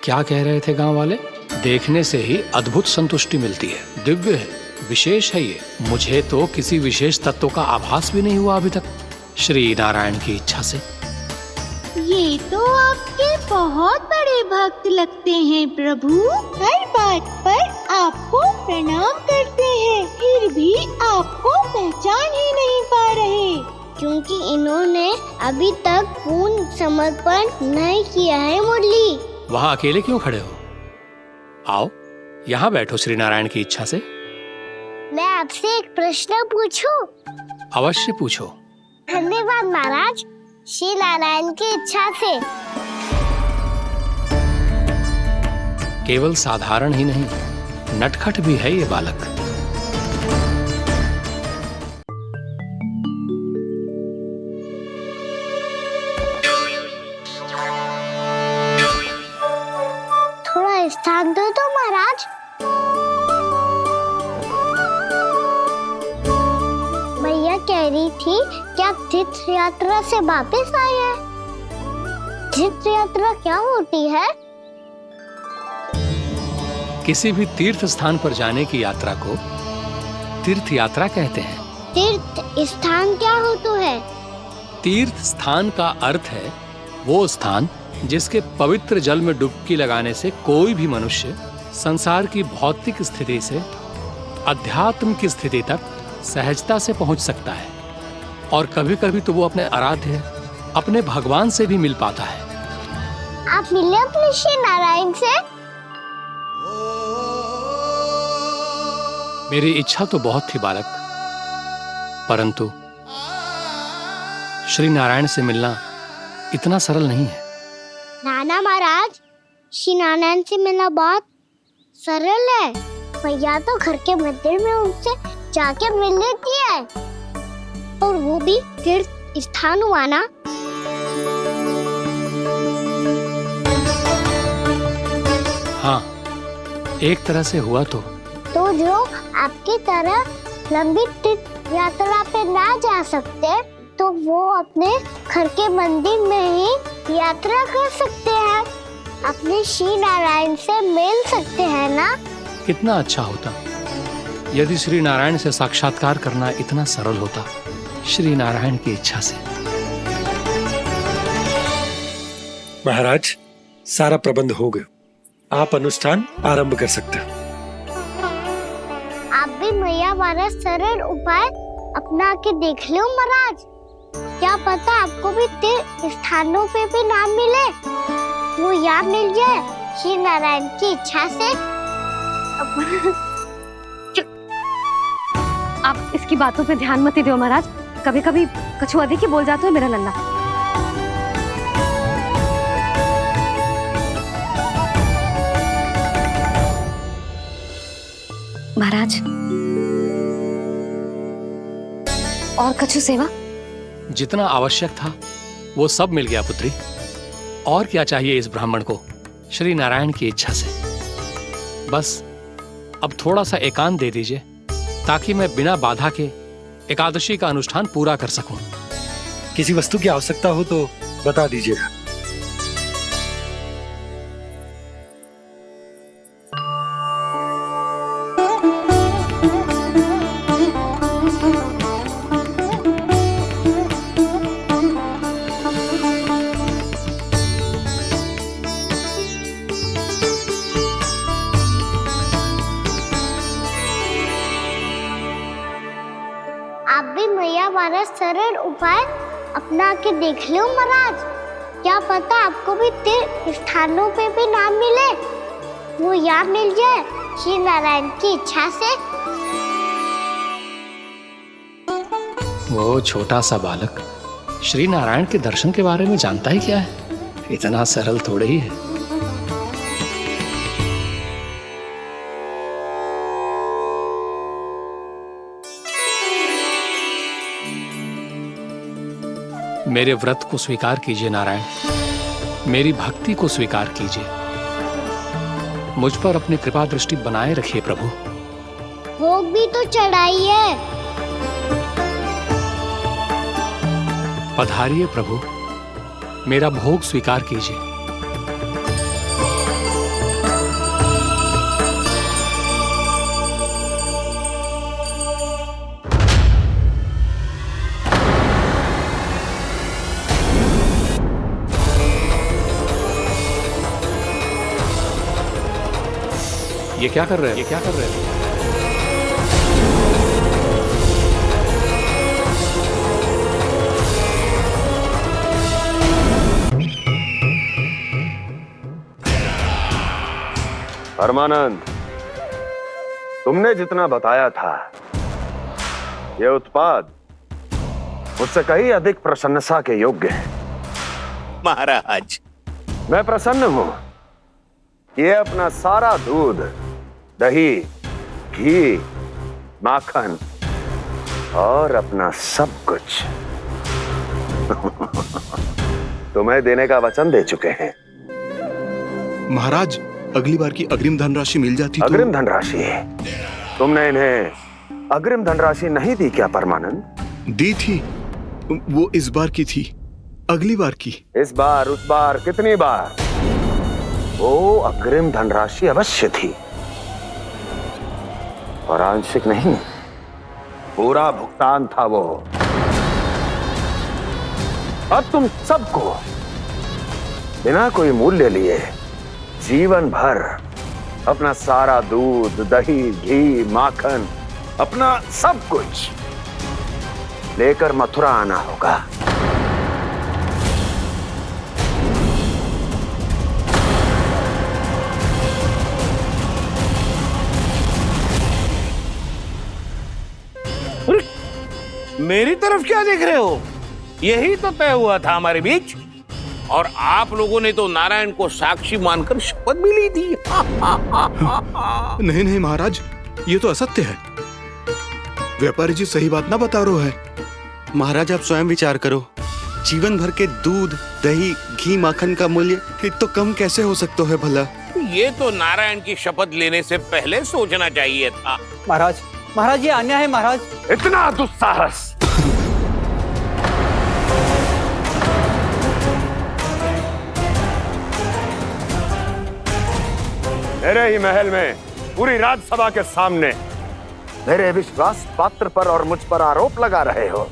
क्या कह रहे थे गांव वाले? देखने से ही अद्भुत संतुष्टि मिलती है, दिव्य है, विशेष है ये। मुझे तो किसी विशेष तत्व का आभास भी नहीं हुआ अभी तक, श्री नारायण की इच्छा से। ये तो आपके बहुत बड़े भक्त लगते हैं प्रभु। हर बात पर आपको प्रणाम करते हैं, फिर भी आपको पहचान ही नहीं पा रहे। क्योंकि इन्होंने अभी तक पूर्ण समर्पण नहीं किया है मुरली। वहां अकेले क्यों खड़े हो? आओ यहाँ बैठो श्री नारायण की इच्छा से। मैं आपसे एक प्रश्न पूछूं? अवश्य पूछो। धन्यवाद महाराज, श्री नारायण की इच्छा से। केवल साधारण ही नहीं, नटखट भी है ये बालक। थोड़ा स्थान दो तो महाराज। भैया कह रही थी कि आप तीर्थ यात्रा से वापस आए हैं। तीर्थ यात्रा क्या होती है? किसी भी तीर्थ स्थान पर जाने की यात्रा को तीर्थ यात्रा कहते हैं। तीर्थ स्थान क्या होता है? तीर्थ स्थान का अर्थ है वो स्थान जिसके पवित्र जल में डुबकी लगाने से कोई भी मनुष्य संसार की भौतिक स्थिति से अध्यात्म की स्थिति तक सहजता से पहुंच सकता है, और कभी कभी तो वो अपने आराध्य, अपने भगवान से भी मिल पाता है। आप मिले अपने श्री नारायण से? मेरी इच्छा तो बहुत थी बालक, परंतु श्री नारायण से मिलना इतना सरल नहीं है। नाना महाराज, श्री नारायण से मिलना बहुत सरल है। भैया तो घर के मंदिर में उनसे जाके मिल लेती है, और वो भी तीर्थ स्थान हुआ ना। हाँ, एक तरह से हुआ तो जो आपकी तरह लंबी तीर्थ यात्रा पे ना जा सकते, तो वो अपने घर के मंदिर में ही यात्रा कर सकते हैं, अपने श्री नारायण से मिल सकते हैं ना। कितना अच्छा होता यदि श्री नारायण से साक्षात्कार करना इतना सरल होता, श्री नारायण की इच्छा से। महाराज, सारा प्रबंध हो गया, आप अनुष्ठान आरंभ कर सकते हैं। आप भी मैया वाला सरल उपाय अपना के देख लो महाराज। क्या पता आपको भी तीर्थ स्थानों पे भी नाम मिले, वो याद मिल जाए श्री नारायण की इच्छा से। आप इसकी बातों पे ध्यान मत दो महाराज, कभी कभी कछु अधिक ही बोल जाते हो मेरा लल्ला। महाराज, और कछु सेवा? जितना आवश्यक था वो सब मिल गया पुत्री। और क्या चाहिए इस ब्राह्मण को श्री नारायण की इच्छा से? बस अब थोड़ा सा एकांत दे दीजिए, ताकि मैं बिना बाधा के एकादशी का अनुष्ठान पूरा कर सकूं। किसी वस्तु की आवश्यकता हो तो बता दीजिएगा। आप भी मैया वाला सरल उपाय अपना के देख लो महाराज। क्या पता आपको भी तीर्थ स्थानों पे भी नाम मिले, वो याद मिल जाए श्री नारायण की इच्छा से। वो छोटा सा बालक श्री नारायण के दर्शन के बारे में जानता ही क्या है? इतना सरल थोड़े ही है। मेरे व्रत को स्वीकार कीजिए नारायण, मेरी भक्ति को स्वीकार कीजिए, मुझ पर अपनी कृपा दृष्टि बनाए रखिए प्रभु। भोग भी तो चढ़ाई है। पधारिए प्रभु, मेरा भोग स्वीकार कीजिए। ये क्या कर रहे हैं? ये क्या कर रहे हैं? परमानंद, तुमने जितना बताया था, यह उत्पाद मुझसे कहीं अधिक प्रशंसा के योग्य है। महाराज, मैं प्रसन्न हूं। ये अपना सारा दूध, दही, घी, माखन और अपना सब कुछ तुम्हें देने का वचन दे चुके हैं। महाराज, अगली बार की अग्रिम धनराशि मिल जाती तो। अग्रिम धनराशि? तुमने इन्हें अग्रिम धनराशि नहीं दी क्या परमानंद? दी थी, वो इस बार की थी, अगली बार की। इस बार, उस बार, कितनी बार? वो अग्रिम धनराशि अवश्य थी, और आंशिक नहीं, पूरा भुगतान था वो। अब तुम सबको बिना कोई मूल्य लिए जीवन भर अपना सारा दूध, दही, घी, माखन, अपना सब कुछ लेकर मथुरा आना होगा। मेरी तरफ क्या देख रहे हो? यही तो तय हुआ था हमारे बीच, और आप लोगों ने तो नारायण को साक्षी मानकर शपथ भी ली थी। नहीं नहीं महाराज, ये तो असत्य है। व्यापारी जी सही बात ना बता रहे हैं। महाराज, आप स्वयं विचार करो, जीवन भर के दूध, दही, घी, माखन का मूल्य तो कम कैसे हो सकता है भला? ये तो नारायण की शपथ लेने से पहले सोचना चाहिए था। महाराज, महाराज ये अन्याय है महाराज। इतना दुस्साहस! मेरे ही महल में पूरी राज्यसभा के सामने मेरे विश्वास पात्र पर और मुझ पर आरोप लगा रहे हो।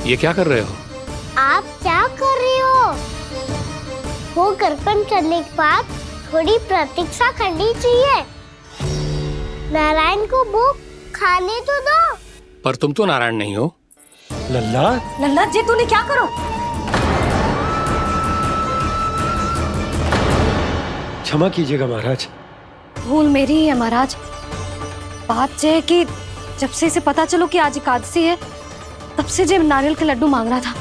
ये क्या कर रहे हो? आप क्या कर रहे हो? वो अर्पण करने के बाद थोड़ी प्रतीक्षा करनी चाहिए। नारायण को भोग खाने तो दो। पर तुम तो नारायण नहीं हो। लल्ला, लल्ला जी, तूने क्या करो? क्षमा कीजिएगा महाराज। भूल मेरी ही है महाराज। बात यह है कि जब से इसे पता चलो कि आज एकादशी है, तब से जब नारियल के लड्डू मांग रहा था,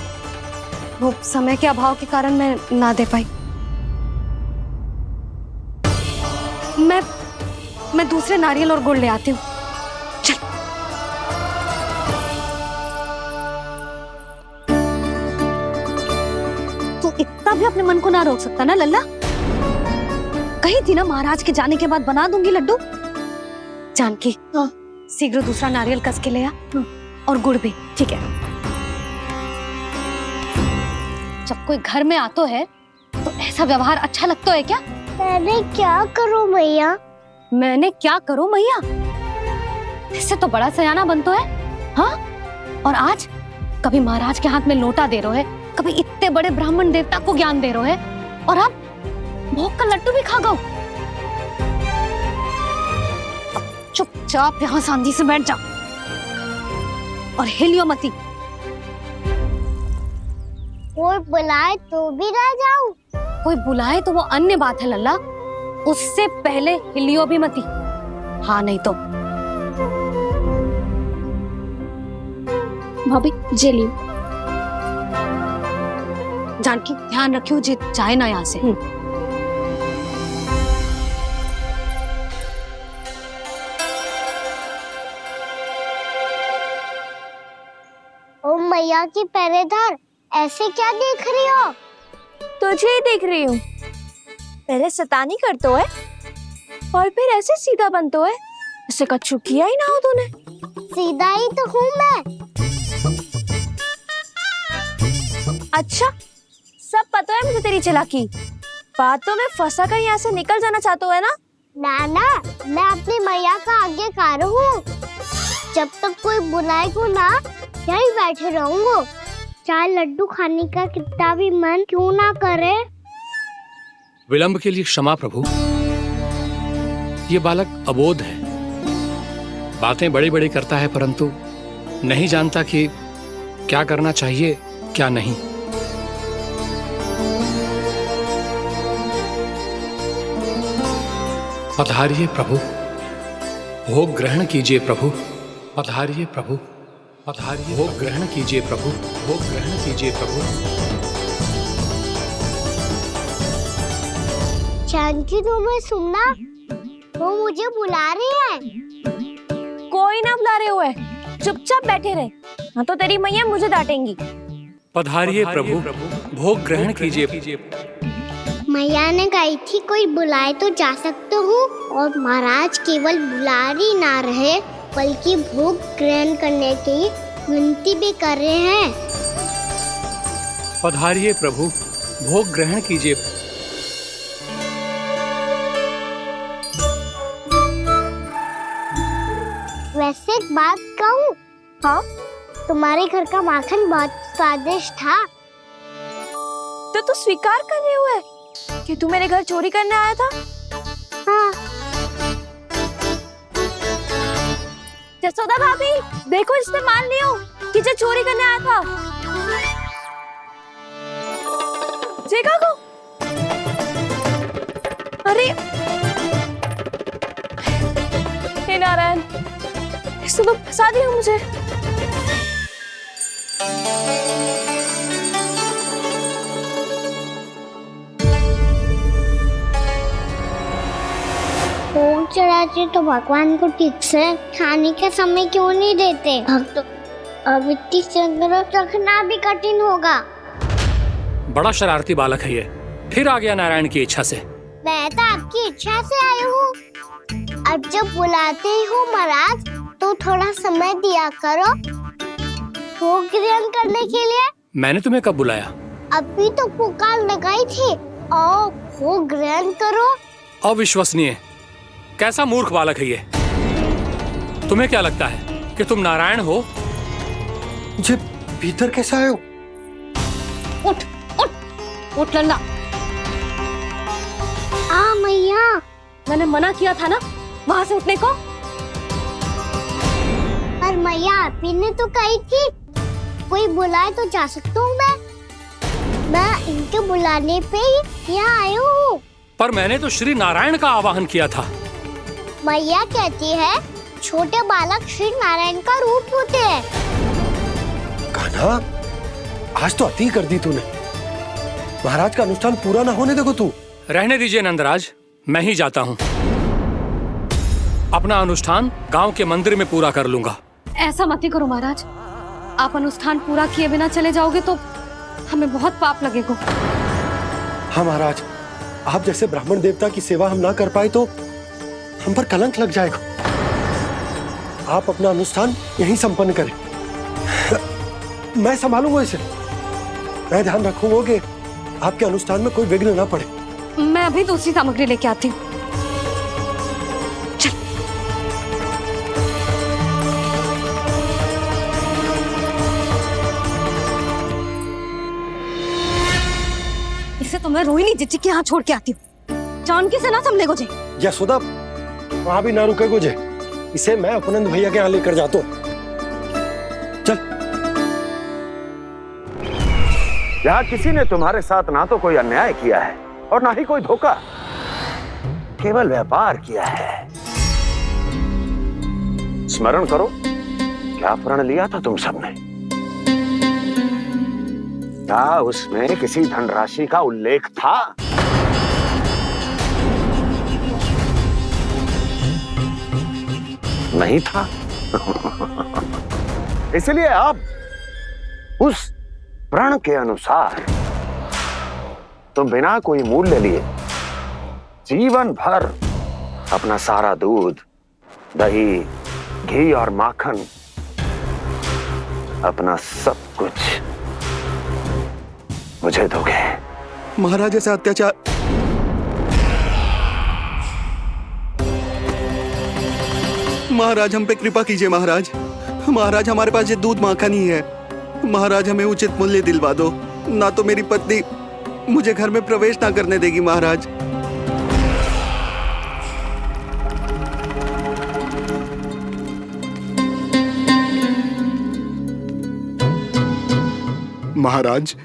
वो समय के अभाव के कारण मैं ना दे पाई। मैं दूसरे नारियल और गुड़ ले आती हूँ। चल। तू इतना भी अपने मन को ना रोक सकता ना लल्ला? कही थी ना महाराज के जाने के बाद बना दूंगी लड्डू। जानकी, शीघ्र दूसरा नारियल कस के ले आ, और गुड़ भी। ठीक है। जब कोई घर में आतो है तो ऐसा व्यवहार अच्छा लगता है क्या? मैंने क्या करूं मैया? मैंने क्या करूं मैया? इससे तो बड़ा सयाना बनतो है। हाँ? और आज कभी महाराज के हाथ में लोटा दे रहे है, कभी इतने बड़े ब्राह्मण देवता को ज्ञान दे रहे है, और अब भोग का लड्डू भी खा गो। चुपचाप यहाँ शांति से बैठ जा और हिलियो मती। कोई बुलाए तो भी ना जाऊं? कोई बुलाए तो वो अन्य बात है लल्ला, उससे पहले हिलियो भी मती। हाँ नहीं तो। भाभी जे लियो। जानकी ध्यान रखियो, जे जाए ना यहाँ से। मैया की पहरेदार, ऐसे क्या देख रही हो? तुझे ही देख रही हूँ। पहले शैतानी करतो है और फिर ऐसे सीधा बनतो है, ऐसे कछु किया ही ना हो तूने। सीधा ही तो हूँ मैं। अच्छा, सब पता है मुझे तेरी चालाकी। बातों में फंसा कर यहाँ से निकल जाना चाहते है ना? नाना, मैं अपनी मैया का आज्ञाकार हूँ। जब तक कोई बुलाएगा ना, यही बैठे रहूंगा। चाहे लड्डू खाने का कितना भी मन क्यों ना करे। विलंब के लिए क्षमा प्रभु। ये बालक अबोध है, बातें बड़ी बड़ी करता है परंतु नहीं जानता कि क्या करना चाहिए क्या नहीं। पधारिए प्रभु, भोग ग्रहण कीजिए प्रभु। पधारिए प्रभु, पधारिए, भोग ग्रहण कीजिए प्रभु, भोग ग्रहण कीजिए प्रभु। जानकी, तुम्हें सुनना, वो मुझे बुला रही है। कोई ना बुला रहे हुए, चुपचाप बैठे रहे, हाँ तो तेरी मैया मुझे डांटेंगी। पधारिए प्रभु, भोग ग्रहण कीजिए। मैया ने कही थी कोई बुलाए तो जा सकते हूँ, और महाराज केवल बुलारी ना रहे बल्कि भोग ग्रहण करने की विनती भी कर रहे हैं। पधारिए प्रभु, भोग ग्रहण कीजिए। वैसे एक बात कहूँ? हाँ? तुम्हारे घर का माखन बहुत स्वादिष्ट था। तो तू स्वीकार कर रहे हुए कि तू मेरे घर चोरी करने आया था? हाँ। जसोदा भाभी, देखो इसने मान लियो कि जो चोरी करने आया था। देखा को? अरे हे नारायण, इसने तो फंसा दिया मुझे। भोग चढ़ाते तो भगवान को ठीक से खाने का समय क्यों नहीं देते? भक्त अब इतनी संग्रह रखना भी कठिन होगा। बड़ा शरारती बालक है ये, फिर आ गया नारायण की इच्छा से। मैं तो आपकी इच्छा से आई हूँ। अब जब बुलाते हो महाराज तो थोड़ा समय दिया करो भोग ग्रहण करने के लिए। मैंने तुम्हें कब बुलाया? अभी तो पुकार लगाई थी, आओ भोग ग्रहण करो। अविश्वसनीय, कैसा मूर्ख बालक है ये। तुम्हें क्या लगता है कि तुम नारायण हो? मुझे भीतर कैसे आए हो? उठ उठ उठ लल्ला। मैया, मैंने मना किया था ना वहां से उठने को। पर मैया, आपी ने तो कही थी कोई बुलाए तो जा सकता हूँ। मैं इनके बुलाने पे ही यहाँ आई हूँ। पर मैंने तो श्री नारायण का आवाहन किया था। मैया कहती है छोटे बालक श्री नारायण का रूप होते हैं। कान्हा, आज तो अति कर दी तूने। महाराज का अनुष्ठान पूरा ना होने देखो तू। रहने दीजिए नंदराज, मैं ही जाता हूँ। अपना अनुष्ठान गांव के मंदिर में पूरा कर लूंगा। ऐसा मत ही करो महाराज, आप अनुष्ठान पूरा किए बिना चले जाओगे तो हमें बहुत पाप लगेगा। हाँ महाराज, आप जैसे ब्राह्मण देवता की सेवा हम ना कर पाए तो हम पर कलंक लग जाएगा। आप अपना अनुष्ठान यहीं संपन्न करें, मैं संभालूंगा इसे। मैं ध्यान रखूंगा कि आपके अनुष्ठान में कोई विघ्न ना पड़े। मैं अभी दूसरी सामग्री लेके आती हूँ। इसे तो मैं रोहिणी जीजी के यहाँ छोड़ के आती हूँ। जानकी से ना संभले गुजे। यशोदा, वहां भी ना रुके गुजे। इसे मैं अपनंद भैया के यहाँ लेकर जाता हूँ। चल। यहाँ किसी ने तुम्हारे साथ ना तो कोई अन्याय किया है और ना ही कोई धोखा, केवल व्यापार किया है। स्मरण करो, क्या प्रण लिया था तुम सबने? क्या उसमें किसी धनराशि का उल्लेख था? नहीं था। इसलिए अब उस प्रण के अनुसार तुम बिना कोई मूल्य लिए जीवन भर अपना सारा दूध, दही, घी और माखन, अपना सब कुछ मुझे दोगे। महाराज ऐसा अत्याचार। महाराज हम पे कृपा कीजिए महाराज। महाराज हमारे पास ये दूध माखन ही है। महाराज हमें उचित मूल्य दिलवा दो, ना तो मेरी पत्नी मुझे घर में प्रवेश ना करने देगी महाराज। महाराज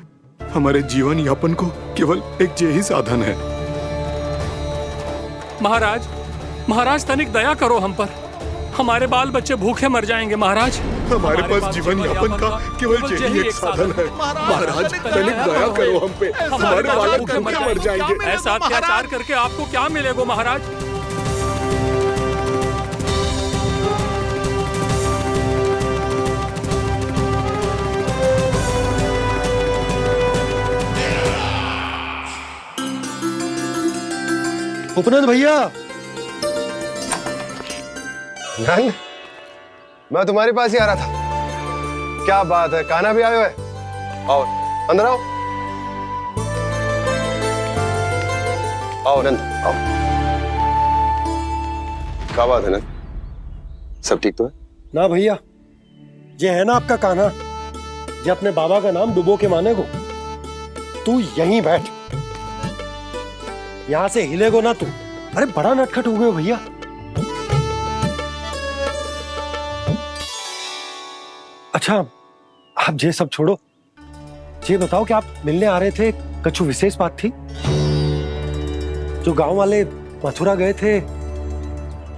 हमारे जीवन यापन को केवल एक यही साधन है। महाराज, महाराज तनिक दया करो हम पर। हमारे बाल बच्चे भूखे मर जाएंगे महाराज। हमारे पास जीवन यापन का केवल यही एक साधन है। महाराज तनिक दया करो हम पे, हमारे बालक भूखे मर जाएंगे। ऐसा अत्याचार करके आपको क्या मिलेगा महाराज? उपनंद भैया, नंद, मैं तुम्हारे पास ही आ रहा था। क्या बात है, कान्हा भी आयो है? आओ अंदर आओ। आओ नंद आओ। क्या बात है नंद, सब ठीक तो है? ना भैया, ये है ना आपका कान्हा, ये अपने बाबा का नाम डुबो के माने को। तू यहीं बैठ, यहां से हिलेगो ना तू। अरे बड़ा नटखट हो गए हो भैया। अच्छा आप ये सब छोड़ो, ये बताओ कि आप मिलने आ रहे थे, कछु विशेष बात थी? जो गांव वाले मथुरा गए थे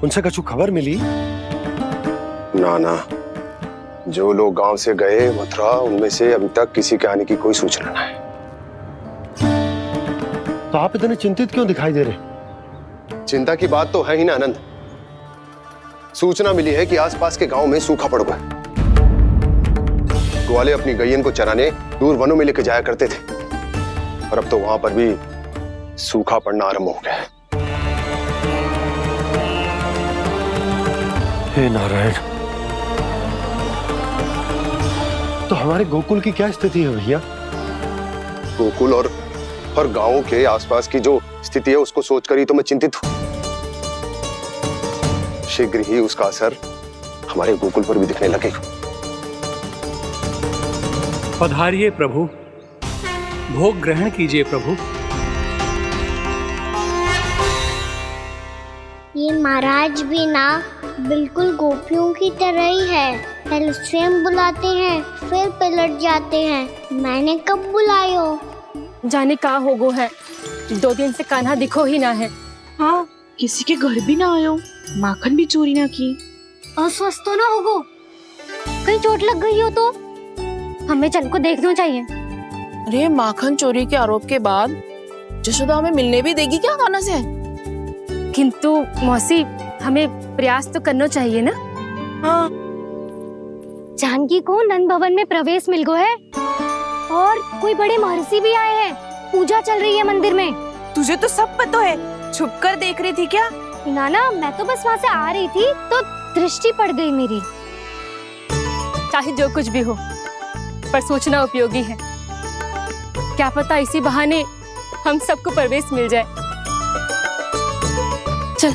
उनसे कछु खबर मिली? ना ना, जो लोग गांव से गए मथुरा, उनमें से अभी तक किसी के आने की कोई सूचना नहीं है। तो आप इतने चिंतित क्यों दिखाई दे रहे? चिंता की बात तो है ही ना आनंद। सूचना मिली है कि आसपास के गांव में सूखा पड़ गया। ग्वाले अपनी गैयन को चराने दूर वनों में लेकर जाया करते थे, और अब तो वहां पर भी सूखा पड़ना आरंभ हो गया है। हे नारायण, तो हमारे गोकुल की क्या स्थिति है भैया? गोकुल और गांवों के आसपास की जो स्थिति है उसको सोचकर ही तो मैं चिंतित हूं। शीघ्र ही उसका असर हमारे गोकुल पर भी दिखने लगेगा। पधारिए प्रभु, भोग ग्रहण कीजिए प्रभु। ये महाराज भी ना बिल्कुल गोपियों की तरह ही है। पहले स्वयं बुलाते हैं, फिर पलट जाते हैं। मैंने कब बुलायो? जाने का होगो है, 2 दिन से कान्हा दिखो ही ना है। हाँ, किसी के घर भी ना आयो, माखन भी चोरी ना की। अस्वस्थ तो ना होगो? कहीं चोट लग गई हो तो हमें चल को देखना चाहिए। अरे माखन चोरी के आरोप के बाद जशोदा हमें मिलने भी देगी क्या कान्हा से? किंतु मौसी, हमें प्रयास तो करना चाहिए ना। हाँ, जानकी को नंद भवन में प्रवेश मिल गो है, और कोई बड़े महर्षि भी आए हैं। पूजा चल रही है मंदिर में। तुझे तो सब पता है, छुप कर देख रही थी क्या? ना, मैं तो बस वहाँ से आ रही थी तो दृष्टि पड़ गई मेरी। चाहे जो कुछ भी हो, पर सूचना उपयोगी है। क्या पता इसी बहाने हम सबको प्रवेश मिल जाए। चल।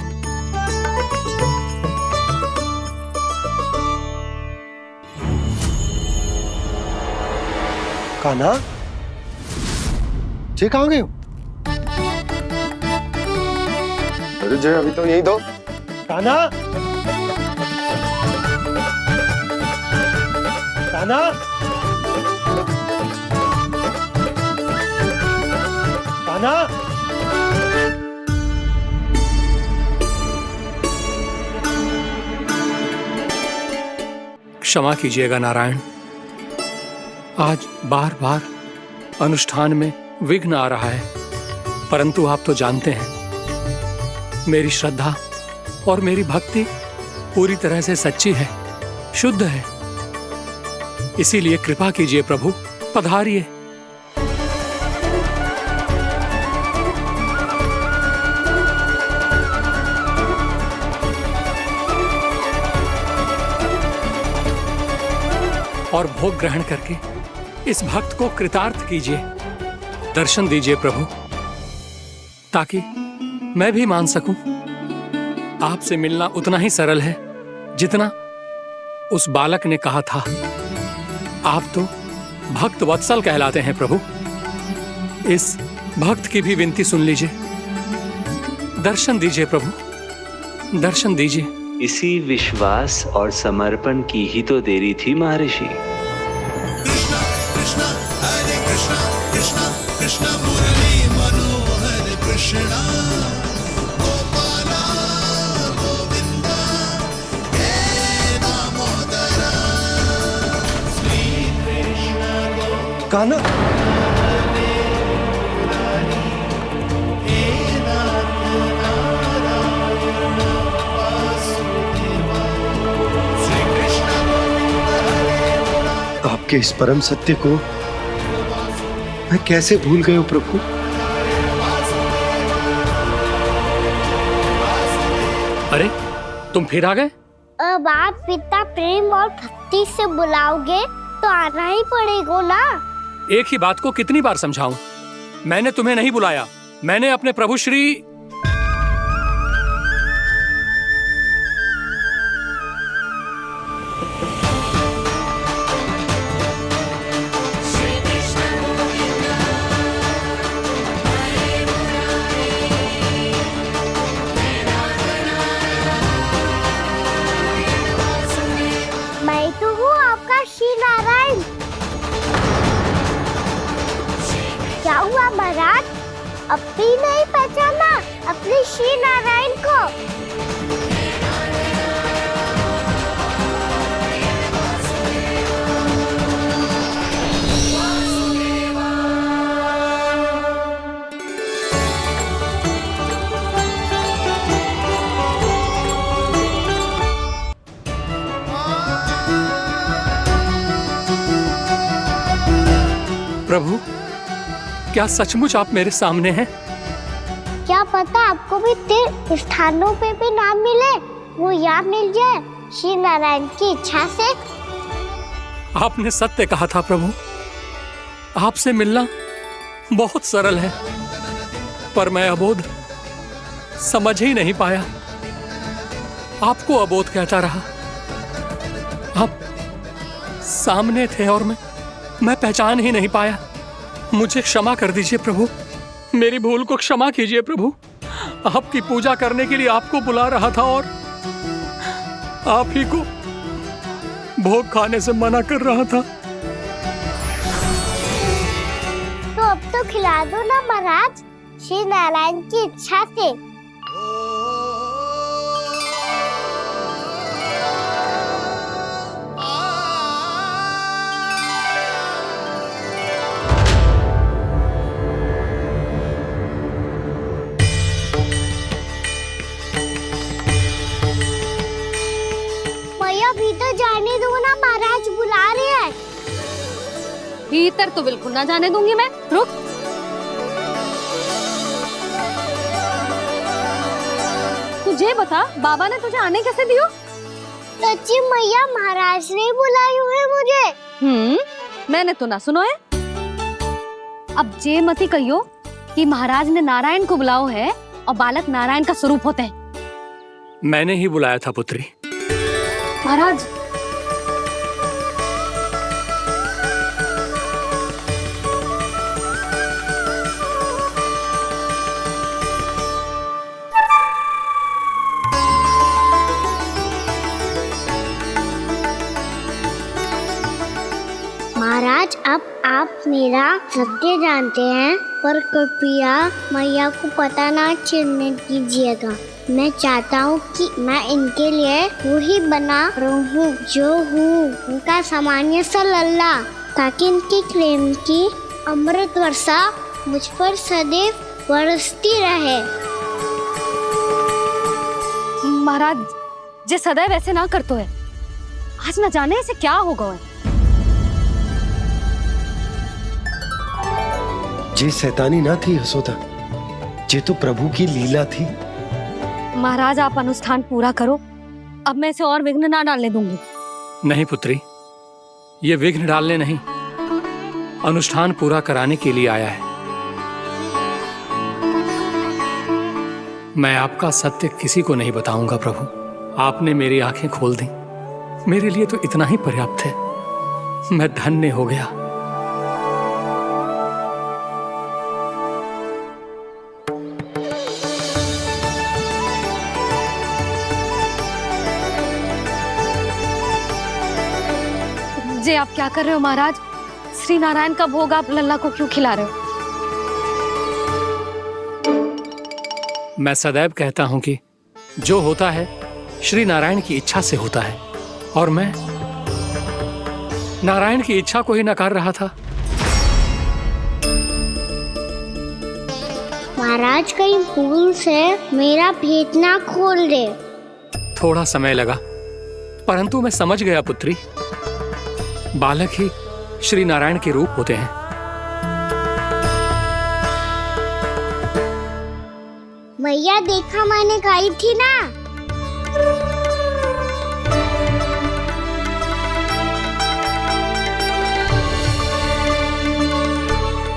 कान्हा, जे कहाँ गए हो? अरे जय, अभी तो यही दो। कान्हा, कान्हा, कान्हा। क्षमा कीजिएगा नारायण, आज बार बार अनुष्ठान में विघ्न आ रहा है, परंतु आप तो जानते हैं मेरी श्रद्धा और मेरी भक्ति पूरी तरह से सच्ची है, शुद्ध है। इसीलिए कृपा कीजिए प्रभु, पधारिए। और भोग ग्रहण करके इस भक्त को कृतार्थ कीजिए। दर्शन दीजिए प्रभु, ताकि मैं भी मान सकूं। आपसे मिलना उतना ही सरल है जितना उस बालक ने कहा था। आप तो भक्त वत्सल कहलाते हैं प्रभु। इस भक्त की भी विनती सुन लीजिए। दर्शन दीजिए प्रभु, दर्शन दीजिए। इसी विश्वास और समर्पण की ही तो देरी थी महर्षि। कृष्णा कृष्णा हरे कृष्णा, कृष्णा कृष्णा मुरली मनोहर कृष्णा, गोपाला गोविंदा हे दामोदरा, श्री कृष्ण कान्हा, आपके इस परम सत्य को मैं कैसे भूल गया प्रभु। अरे तुम फिर आ गए? अब आप इतना प्रेम और भक्ति से बुलाओगे तो आना ही पड़ेगा ना। एक ही बात को कितनी बार समझाऊं? मैंने तुम्हें नहीं बुलाया, मैंने अपने प्रभु श्री मैं तो हूँ आपका श्री नारायण। क्या हुआ महाराज, अब भी नहीं पहचाना अपने श्री नारायण को? प्रभु, क्या सचमुच आप मेरे सामने हैं? क्या पता आपको भी तीर्थ स्थानों पे भी नाम मिले, वो याद मिल जाए श्री नारायण की इच्छा से। आपने सत्य कहा था प्रभु, आपसे मिलना बहुत सरल है, पर मैं अबोध समझ ही नहीं पाया। आपको अबोध कहता रहा। आप सामने थे और मैं पहचान ही नहीं पाया। मुझे क्षमा कर दीजिए प्रभु, मेरी भूल को क्षमा कीजिए प्रभु। आपकी पूजा करने के लिए आपको बुला रहा था और आप ही को भोग खाने से मना कर रहा था। तो अब तो खिला दो ना महाराज, श्री नारायण की इच्छा से। भीतर जाने दो ना, महाराज बुला रहे हैं। भीतर तो बिल्कुल ना जाने दूंगी मैं, रुक। तुझे बता, बाबा ने तुझे आने कैसे दियो? सच्ची मैया, महाराज ने बुलाई हुई मुझे। मैंने तो ना सुनो है। अब जे मती कहियो कि महाराज ने नारायण को बुलाओ है और बालक नारायण का स्वरूप होते हैं। मैंने ही बुलाया था पुत्री। महाराज, महाराज, अब आप मेरा सत्य जानते हैं, पर कृपया मैया को पता ना चलने दीजिएगा। मैं चाहता हूँ कि मैं इनके लिए वो ही बना रहूँ जो हूँ, उनका सामान्य सा लल्ला, ताकि इनके प्रेम की अमृत वर्षा मुझ पर सदैव बरसती रहे। महाराज, जे सदैव ऐसे ना करतो है, आज न जाने इसे क्या होगा है। जे शैतानी ना थी यशोदा, जे तो प्रभु की लीला थी। महाराज आप अनुष्ठान पूरा करो, अब मैं इसे और विघ्न ना डालने दूंगी। नहीं पुत्री, ये विघ्न डालने नहीं, अनुष्ठान पूरा कराने के लिए आया है। मैं आपका सत्य किसी को नहीं बताऊंगा प्रभु। आपने मेरी आंखें खोल दी, मेरे लिए तो इतना ही पर्याप्त है। मैं धन्य हो गया। जे आप क्या कर रहे हो महाराज? श्री नारायण का भोग आप लल्ला को क्यों खिला रहे हो? मैं सदैव कहता हूं कि जो होता है श्री नारायण की इच्छा से होता है, और मैं नारायण की इच्छा को ही नकार रहा था। महाराज कहीं भूल से मेरा भेद ना खोल दे। थोड़ा समय लगा, परंतु मैं समझ गया पुत्री। बालक ही श्री नारायण के रूप होते हैं। मैया देखा मैंने गाई थी ना।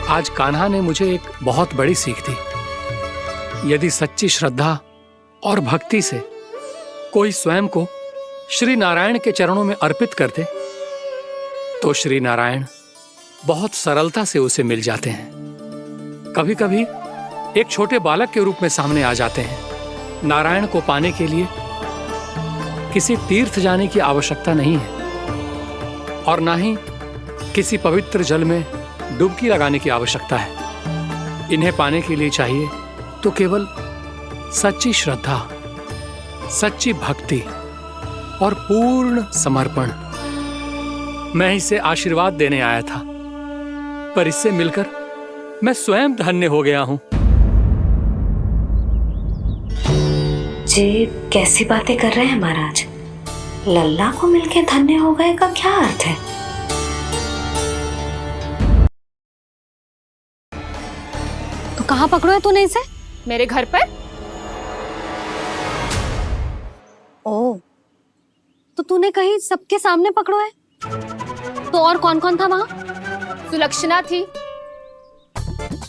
आज कान्हा ने मुझे एक बहुत बड़ी सीख दी। यदि सच्ची श्रद्धा और भक्ति से कोई स्वयं को श्री नारायण के चरणों में अर्पित कर दे, तो श्री नारायण बहुत सरलता से उसे मिल जाते हैं। कभी कभी एक छोटे बालक के रूप में सामने आ जाते हैं। नारायण को पाने के लिए किसी तीर्थ जाने की आवश्यकता नहीं है, और ना ही किसी पवित्र जल में डुबकी लगाने की आवश्यकता है। इन्हें पाने के लिए चाहिए तो केवल सच्ची श्रद्धा, सच्ची भक्ति और पूर्ण समर्पण। मैं इसे आशीर्वाद देने आया था, पर इससे मिलकर मैं स्वयं धन्य हो गया हूं। जे कैसी बातें कर रहे हैं महाराज? लल्ला को मिलके धन्य हो गए का क्या अर्थ है? तो कहाँ पकड़ो है तूने इसे? मेरे घर पर। ओ, तो तूने कहीं सबके सामने पकड़ो है? तो और कौन कौन था वहां? सुलक्षणा थी।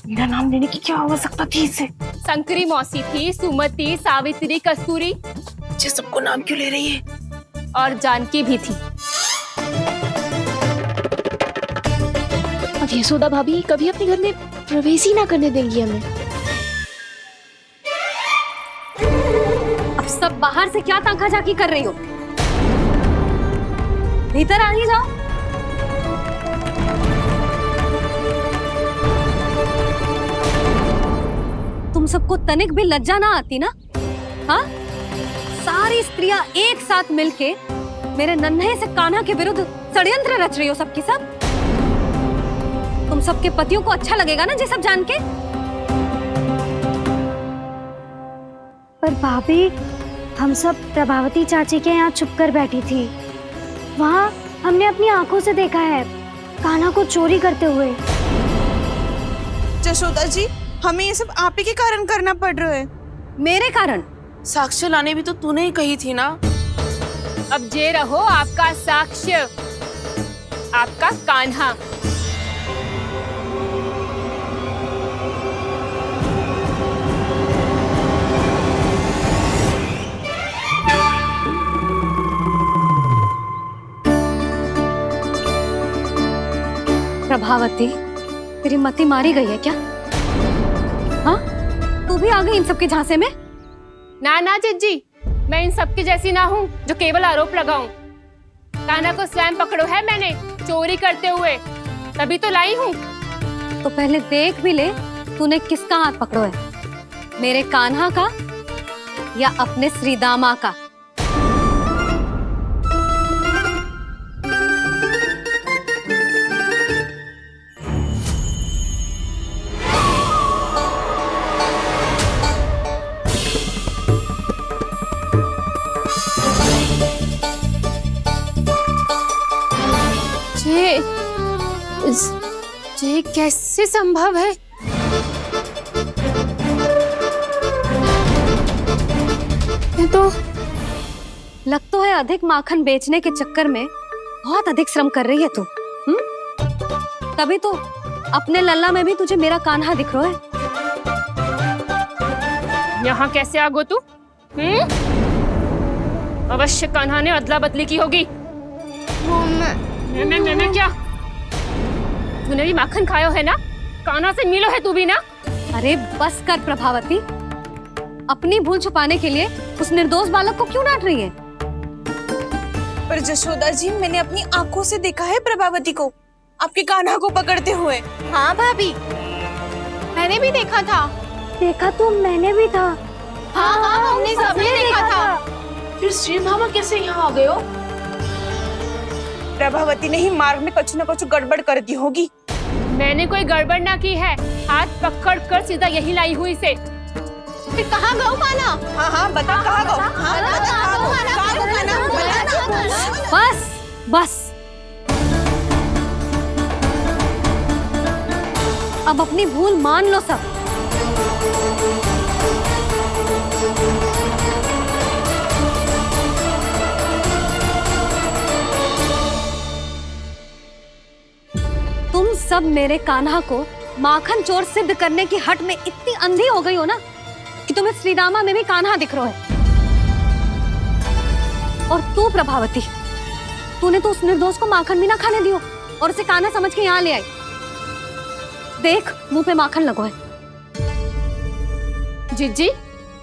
मेरा नाम लेने की क्या आवश्यकता थी इसे? शंकरी मौसी थी, सुमति, सावित्री, कस्तूरी। ये सबको नाम क्यों ले रही है? और जानकी भी थी। अब यशोदा भाभी कभी अपने घर में प्रवेश ही ना करने देंगी हमें। अब सब बाहर से क्या ताका-झाकी कर रही हो? भीतर आ ही जाओ। तुम सबको तनिक भी लज्जा ना आती ना? हाँ? सारी स्त्रियां एक साथ मिलके मेरे नन्हे से कान्हा के विरुद्ध षड्यंत्र रच रही हो सबकी सब। तुम सबके पतियों को अच्छा लगेगा ना ये सब जान के? पर भाभी, हम सब प्रभावती चाची के यहाँ छुप कर बैठी थी। वहाँ हमने अपनी आंखों से देखा है कान्हा को चोरी करते हुए। जशोदा जी, हमें ये सब आप ही के कारण करना पड़ रहा है। मेरे कारण? साक्ष्य लाने भी तो तूने ही कही थी ना। अब जे रहो आपका साक्ष्य, आपका कान्हा। प्रभावती, तेरी मति मारी गई है क्या? हाँ? तू भी आ गई इन सबके झांसे में? ना ना जिज्जी, मैं इन सबकी जैसी ना हूँ जो केवल आरोप लगाऊं। कान्हा को स्वयं पकड़ो है मैंने चोरी करते हुए, तभी तो लाई हूँ। तो पहले देख भी ले तूने किसका हाथ पकड़ो है, मेरे कान्हा का या अपने श्रीदामा का? ये कैसे संभव है? तो लग तो है अधिक माखन बेचने के चक्कर में बहुत अधिक श्रम कर रही है तू। तभी तो अपने लल्ला में भी तुझे मेरा कान्हा दिख रहा है। यहाँ कैसे आ गो तू? अवश्य कान्हा ने अदला बदली की होगी। मैं क्या? तूने भी माखन खायो है ना? कान्हा से मिलो है तू भी ना? अरे बस कर प्रभावती, अपनी भूल छुपाने के लिए उस निर्दोष बालक को क्यों डांट रही है? पर जशोदा जी, मैंने अपनी आंखों से देखा है प्रभावती को आपके कान्हा को पकड़ते हुए। हाँ भाभी, मैंने भी देखा था। देखा तो मैंने भी था। हाँ हाँ, हमने सबने देखा था। फिर श्रीधामा कैसे यहाँ आ गए हो? प्रभावती ने ही मार्ग में कुछ न कुछ गड़बड़ कर दी होगी। मैंने कोई गड़बड़ ना की है, हाथ पकड़ कर सीधा यही लाई हुई से। फिर कहाँ गौ कान्हा? हाँ हाँ बता, कहाँ गौ? हाँ बता, कहाँ गौ? बस बस, अब अपनी भूल मान लो सब। तुम सब मेरे कान्हा को माखन चोर सिद्ध करने की हट में इतनी अंधी हो गई हो ना कि तुम्हें श्रीदामा में भी कान्हा दिख रहा है। और तू प्रभावती, तूने तो उस निर्दोष को माखन भी ना खाने दियो और उसे कान्हा समझ के यहाँ ले आई। देख, मुंह पे माखन लगो है। जीजी,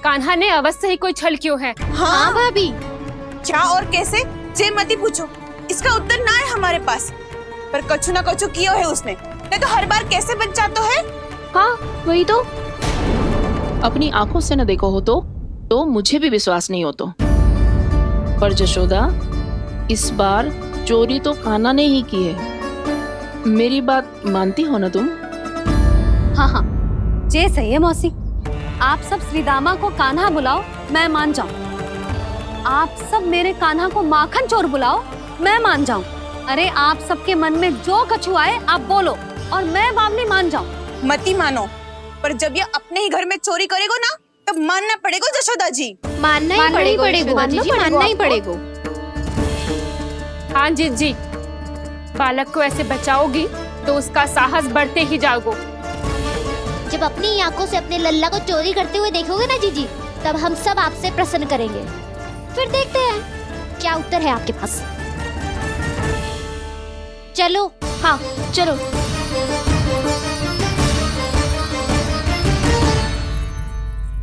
कान्हा ने अवश्य ही कोई छल क्यों है। हाँ भाभी, क्या और कैसे? जे मती पूछो, इसका उत्तर ना है हमारे पास। पर कछु ना कछु किया है उसने, नहीं तो हर बार कैसे बच जाता है। हाँ वही तो। अपनी आंखों से न देखो हो तो मुझे भी विश्वास नहीं हो तो। पर जशोदा, इस बार चोरी तो कान्हा ने ही की है। मेरी बात मानती हो ना तुम? हाँ हाँ, जे सही है मौसी। आप सब श्रीदामा को कान्हा बुलाओ, मैं मान जाऊं। आप सब मेरे कान्हा को माखन चोर बुलाओ, मैं मान जाऊं। अरे आप सबके मन में जो कछु आए आप बोलो और मैं बावली मान जाऊं। मती मानो, पर जब ये अपने ही घर में चोरी करेगो ना, तब मानना पड़ेगा जशोदा जी। मानना ही पड़ेगा, मानना ही पड़ेगा। हाँ जीजी, बालक को ऐसे बचाओगी तो उसका साहस बढ़ते ही जाओगे। जब अपनी आंखों से अपने लल्ला को चोरी करते हुए देखोगे ना जीजी, तब हम सब आपसे प्रसन्न करेंगे। फिर देखते हैं क्या उत्तर है आपके पास। चलो। हाँ चलो।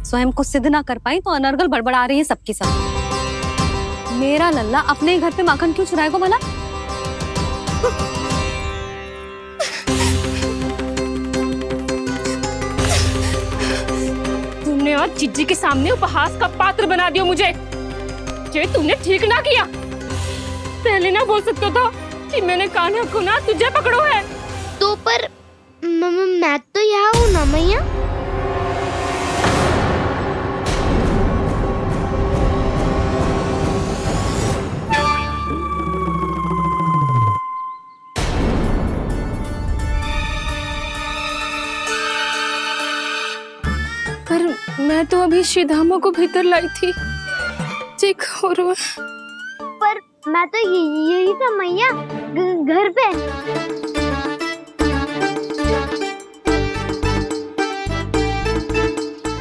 स्वयं को सिद्ध ना कर पाई तो अनर्गल बड़बड़ा रही है सबकी सब। मेरा लल्ला अपने ही घर पे माखन क्यों चुराएगा भला? तुमने आज जीजी के सामने उपहास का पात्र बना दिया मुझे। ये तुमने ठीक ना किया। पहले ना बोल सकता था कि मैंने कान्हा को ना तुझे पकड़ो है। तो पर मैं तो यहाँ हूँ ना मैया। पर मैं तो अभी श्रीधामा को भीतर लाई थी। चेक हो रहा है। पर मैं तो यही था मैया, घर पे।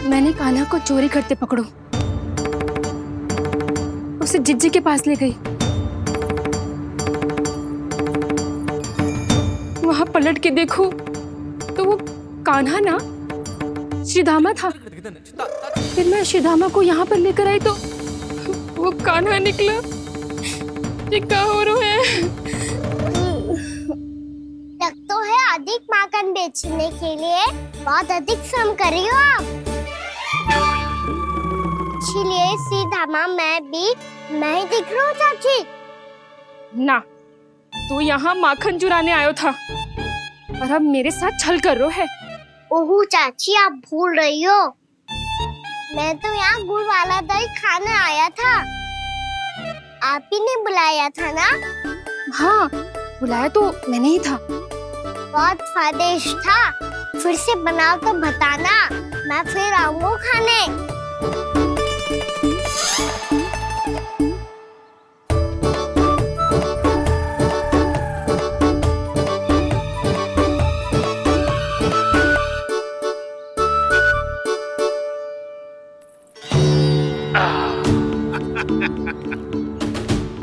मैंने कान्हा को चोरी करते पकड़ो, उसे जिज्जी के पास ले गई। वहां पलट के देखो तो वो कान्हा ना श्रीधामा था। फिर मैं श्रीधामा को यहाँ पर लेकर आई तो वो कान्हा निकला। ये क्या हो रहा है? लग तो है अधिक माखन बेचने के लिए बहुत अधिक श्रम कर रही हो आप। इसलिए श्रीधामा मैं ही दिख रहा हूँ चाची। ना, तू यहाँ माखन चुराने आयो था और अब मेरे साथ छल कर रहा है। ओह चाची, आप भूल रही हो, मैं तो यहाँ गुड़ वाला दही खाने आया था। आप ही ने बुलाया था ना? हाँ, बुलाया तो मैंने ही था। बहुत स्वादिष्ट था। फिर से बनाओ तो बताना, मैं फिर आऊंगा खाने।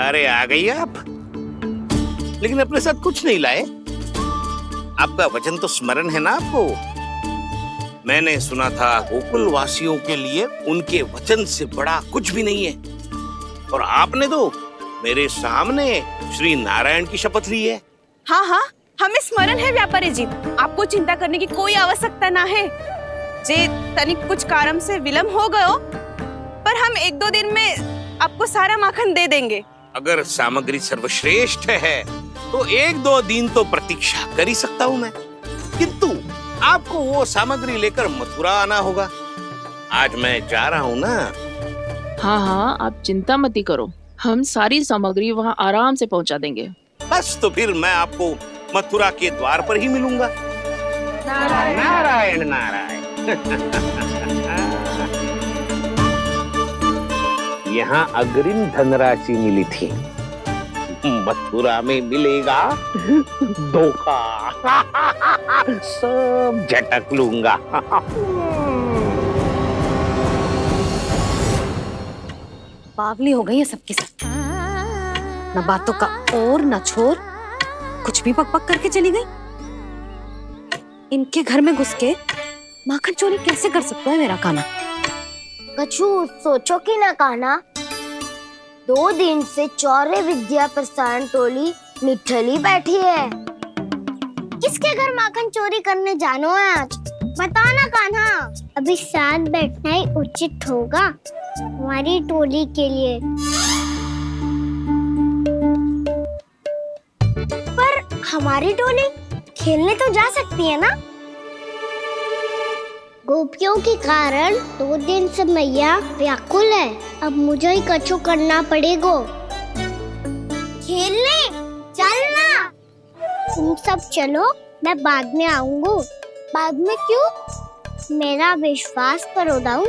अरे आ गई आप, लेकिन अपने साथ कुछ नहीं लाए। आपका वचन तो स्मरण है ना आपको? मैंने सुना था गोकुल वासियों के लिए उनके वचन से बड़ा कुछ भी नहीं है, और आपने तो मेरे सामने श्री नारायण की शपथ ली है। हाँ हाँ, हमें स्मरण है व्यापारी जी, आपको चिंता करने की कोई आवश्यकता ना है। जे तनिक कुछ कारण से विलंब हो गयो, पर हम 1-2 दिन में आपको सारा माखन दे देंगे। अगर सामग्री सर्वश्रेष्ठ है तो 1-2 दिन तो प्रतीक्षा कर ही सकता हूँ मैं, किंतु आपको वो सामग्री लेकर मथुरा आना होगा। आज मैं जा रहा हूँ ना। हाँ हाँ, आप चिंता मत करो, हम सारी सामग्री वहाँ आराम से पहुँचा देंगे। बस तो फिर मैं आपको मथुरा के द्वार पर ही मिलूंगा। नारायण नारायण नारायण। यहाँ अग्रिम धनराशि मिली थी, मथुरा में मिलेगा धोखा। सब झटक लूंगा। बावली हो गई है सबकी सब, न बातों का और न छोर, कुछ भी पक पक करके चली गई। इनके घर में घुस के माखन चोरी कैसे कर सकता है मेरा कान्हा? कछु सोचो कि ना कान्हा, 2 दिन से चौरे विद्या प्रसारण टोली निठली बैठी है। किसके घर माखन चोरी करने जानो है आज? बता ना कान्हा। अभी साथ बैठना ही उचित होगा हमारी टोली के लिए। पर हमारी टोली खेलने तो जा सकती है ना? गोपियों के कारण 2 दिन से मैया व्याकुल है, अब मुझे ही कछु करना पड़ेगा। खेलने चलना। तुम सब चलो, मैं बाद में आऊंगा। बाद में क्यों? मेरा विश्वास करो दाऊ।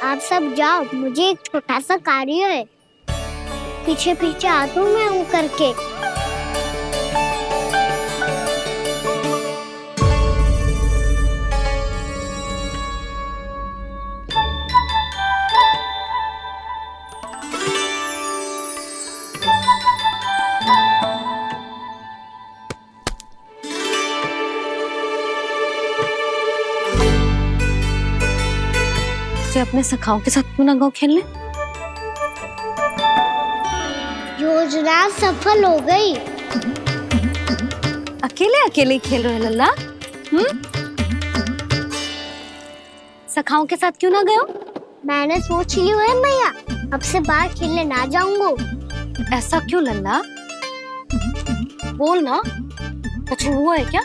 आप सब जाओ, मुझे एक छोटा सा कार्य है। पीछे पीछे आता हूँ मैं हूँ करके। अपने सखाओं के साथ क्यों ना गाँव खेलने? योजना सफल हो गई। अकेले अकेले खेल रहे लल्ला? सखाओं के साथ क्यों ना गए? मैंने सोच लिया है मैया, अब से बाहर खेलने ना जाऊंगा। ऐसा क्यों लल्ला? बोल ना, कुछ हुआ है क्या?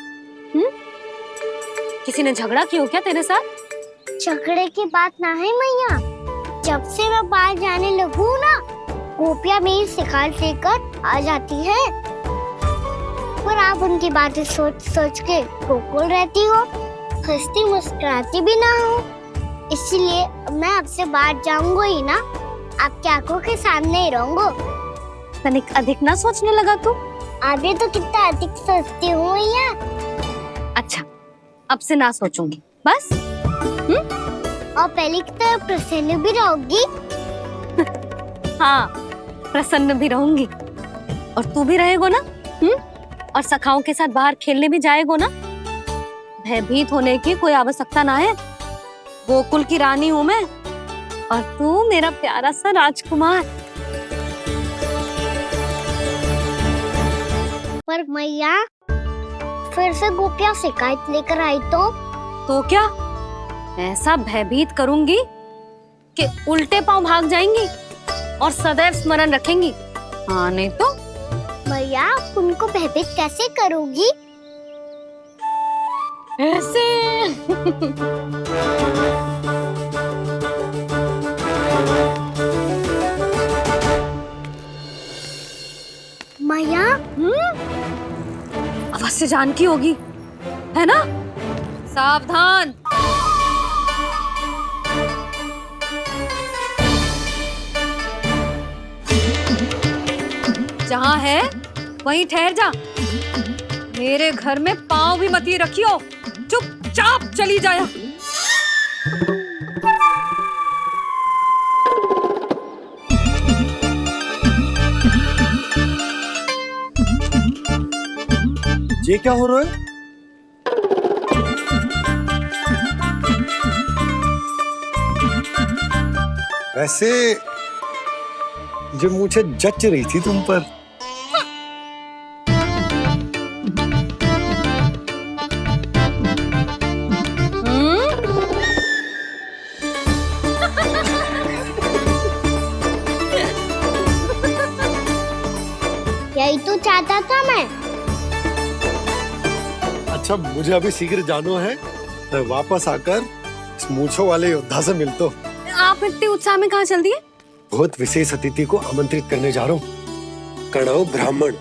किसी ने झगड़ा किया हो क्या तेरे साथ? झगड़े की बात ना है मैया, जब से मैं बाहर जाने लगू ना, गोपियां मेरी शिकार लेकर आ जाती है। पर आप उनकी बातें सोच सोच के गोकुल रहती हो, हंसती मुस्कुराती भी ना हो। इसलिए मैं आपसे बाहर जाऊंगा ही ना, आपकी आंखों के सामने ही रहूंगा। तनिक अधिक ना सोचने लगा तू? आगे तो कितना अधिक सोचती हूँ मैया। अच्छा, अब से ना सोचूंगी बस। और पहले की तरह प्रसन्न भी रहोगी? हाँ, प्रसन्न भी रहूंगी। और तू भी रहेगो ना? और सखाओं के साथ बाहर खेलने भी जाएगो ना? भयभीत होने की कोई आवश्यकता ना है। गोकुल की रानी हूँ मैं, और तू मेरा प्यारा सा राजकुमार। पर मैया, फिर से गोपियां शिकायत लेकर आई तो क्या? ऐसा भयभीत करूंगी कि उल्टे पांव भाग जाएंगी और सदैव स्मरण रखेंगी। हाँ नहीं तो? मैया, उनको भयभीत कैसे करोगी? ऐसे। मैया, अवश्य जानकी होगी, है ना? सावधान। जहाँ है वहीं ठहर जा। मेरे घर में पाँव भी मत ही रखियो, चुपचाप चली जाया। ये क्या हो रहा है? वैसे जो मुझे जच रही थी तुम पर। यही तो चाहता था मैं। अच्छा मुझे अभी शीघ्र जाना है, मैं वापस आकर इस मूंछों वाले योद्धा से मिलता हूँ। आप इतने उत्साह में कहाँ चल दिए? बहुत विशेष अतिथि को आमंत्रित करने जा रहा हूँ, कणव ब्राह्मण।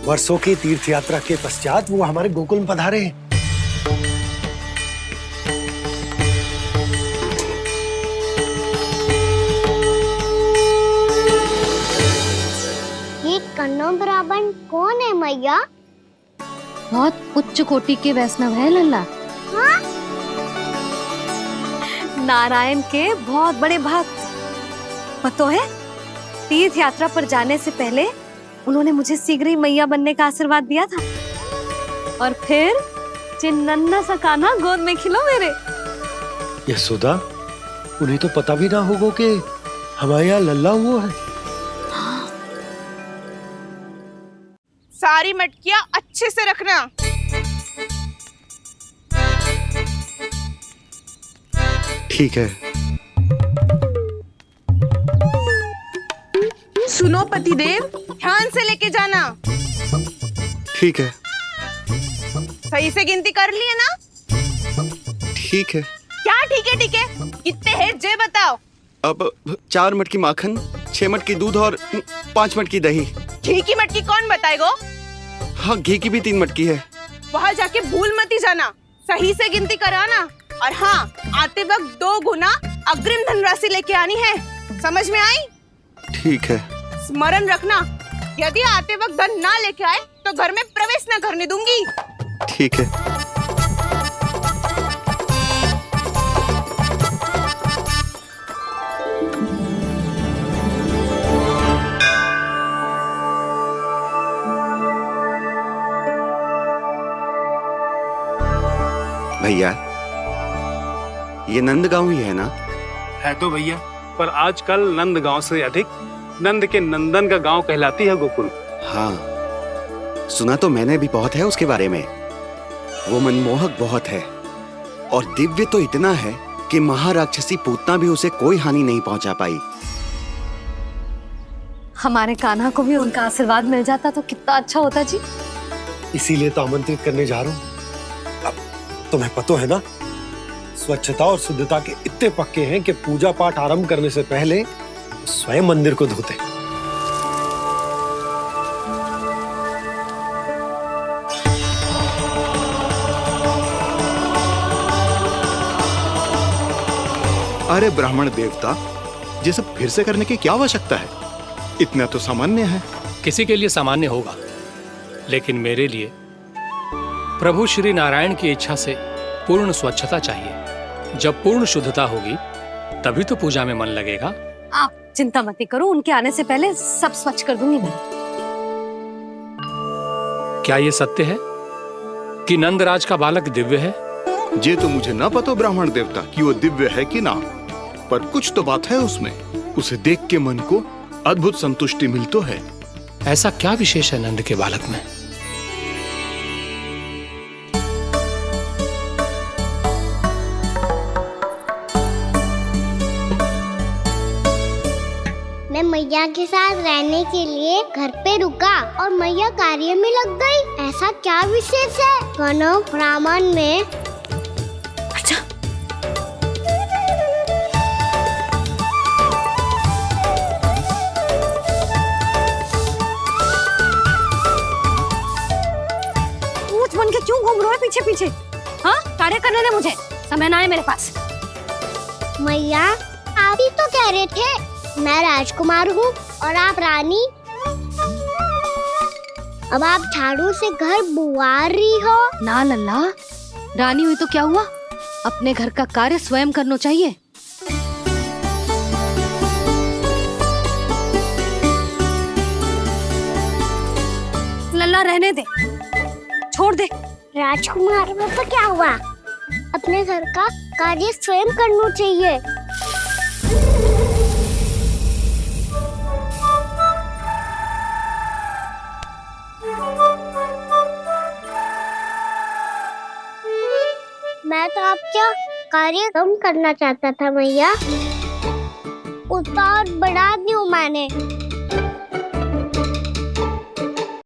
वर्षों की तीर्थ यात्रा के पश्चात वो हमारे गोकुल में पधारे हैं। ये कन्नौ ब्राह्मण कौन है मैया? बहुत उच्च कोटि के वैष्णव है लल्ला। हाँ? नारायण के बहुत बड़े भक्त। पता है, तीर्थ यात्रा पर जाने से पहले उन्होंने मुझे शीघ्र ही मैया बनने का आशीर्वाद दिया था, और फिर चिन्नन्ना सा कान्हा गोद में खिलो मेरे। यशोदा, उन्हें तो पता भी ना होगा कि हमारे यहाँ लल्ला हुआ है। सारी मटकियां अच्छे से रखना। ठीक है। सुनो पतिदेव, ध्यान से लेके जाना। ठीक है। सही से गिनती कर लिए ना? ठीक है। क्या ठीक है ठीक है? कितने हैं जे बताओ। अब 4 मटकी माखन, 6 मटकी दूध और 5 मटकी दही। घी की मटकी कौन बताएगा? हाँ, घी की भी 3 मटकी है। वहाँ जाके भूल मती जाना, सही से गिनती कराना। और हाँ, आते वक्त 2 गुना अग्रिम धनराशि लेके आनी है। समझ में आई? ठीक है। स्मरण रखना, यदि आते वक्त धन ना लेके आए तो घर में प्रवेश न करने दूंगी। ठीक है। भैया, ये नंदगांव ही है ना? है तो भैया, पर आजकल नंदगांव से अधिक नंद के नंदन का गांव कहलाती है गोकुल। हाँ, सुना तो मैंने भी बहुत है उसके बारे में। वो मनमोहक बहुत है और दिव्य तो इतना है कि महाराक्षसी पूतना भी उसे कोई हानि नहीं पहुंचा पाई। हमारे कान्हा को भी उनका आशीर्वाद मिल जाता तो कितना अच्छा होता जी। इसीलिए तो आमंत्रित करने जा रहा हूँ। अब तुम्हें पता है ना, स्वच्छता और शुद्धता के इतने पक्के हैं कि पूजा पाठ आरंभ करने से पहले स्वयं मंदिर को धोते। अरे ब्राह्मण देवता, ये सब फिर से करने की क्या आवश्यकता है? इतना तो सामान्य है। किसी के लिए सामान्य होगा, लेकिन मेरे लिए प्रभु श्री नारायण की इच्छा से पूर्ण स्वच्छता चाहिए। जब पूर्ण शुद्धता होगी तभी तो पूजा में मन लगेगा। आप चिंता मत करो, उनके आने से पहले सब स्वच्छ कर दूंगी मैं। क्या ये सत्य है कि नंदराज का बालक दिव्य है? ये तो मुझे ना पता ब्राह्मण देवता कि वो दिव्य है कि ना, पर कुछ तो बात है उसमें। उसे देख के मन को अद्भुत संतुष्टि मिलती है। ऐसा क्या विशेष है नंद के बालक में? मैं मैया के साथ रहने के लिए घर पे रुका और मैया कार्य में लग गई। ऐसा क्या विशेष है कन्नौ ब्राह्मण में? अच्छा, ऊंच बन के क्यों घूम रहे हो पीछे पीछे? हाँ, कार्य करने दे मुझे, समय ना है मेरे पास। मैया, आप ही तो कह रहे थे मैं राजकुमार हूँ और आप रानी। अब आप झाड़ू से घर बुआर रही हो। ना लल्ला, रानी हुई तो क्या हुआ, अपने घर का कार्य स्वयं करना चाहिए। लल्ला रहने दे, छोड़ दे। राजकुमार में तो क्या हुआ, अपने घर का कार्य स्वयं करना चाहिए। मैं तो आपका कार्य कम करना चाहता था भैया, उत्पाद बढ़ा दूं मैंने।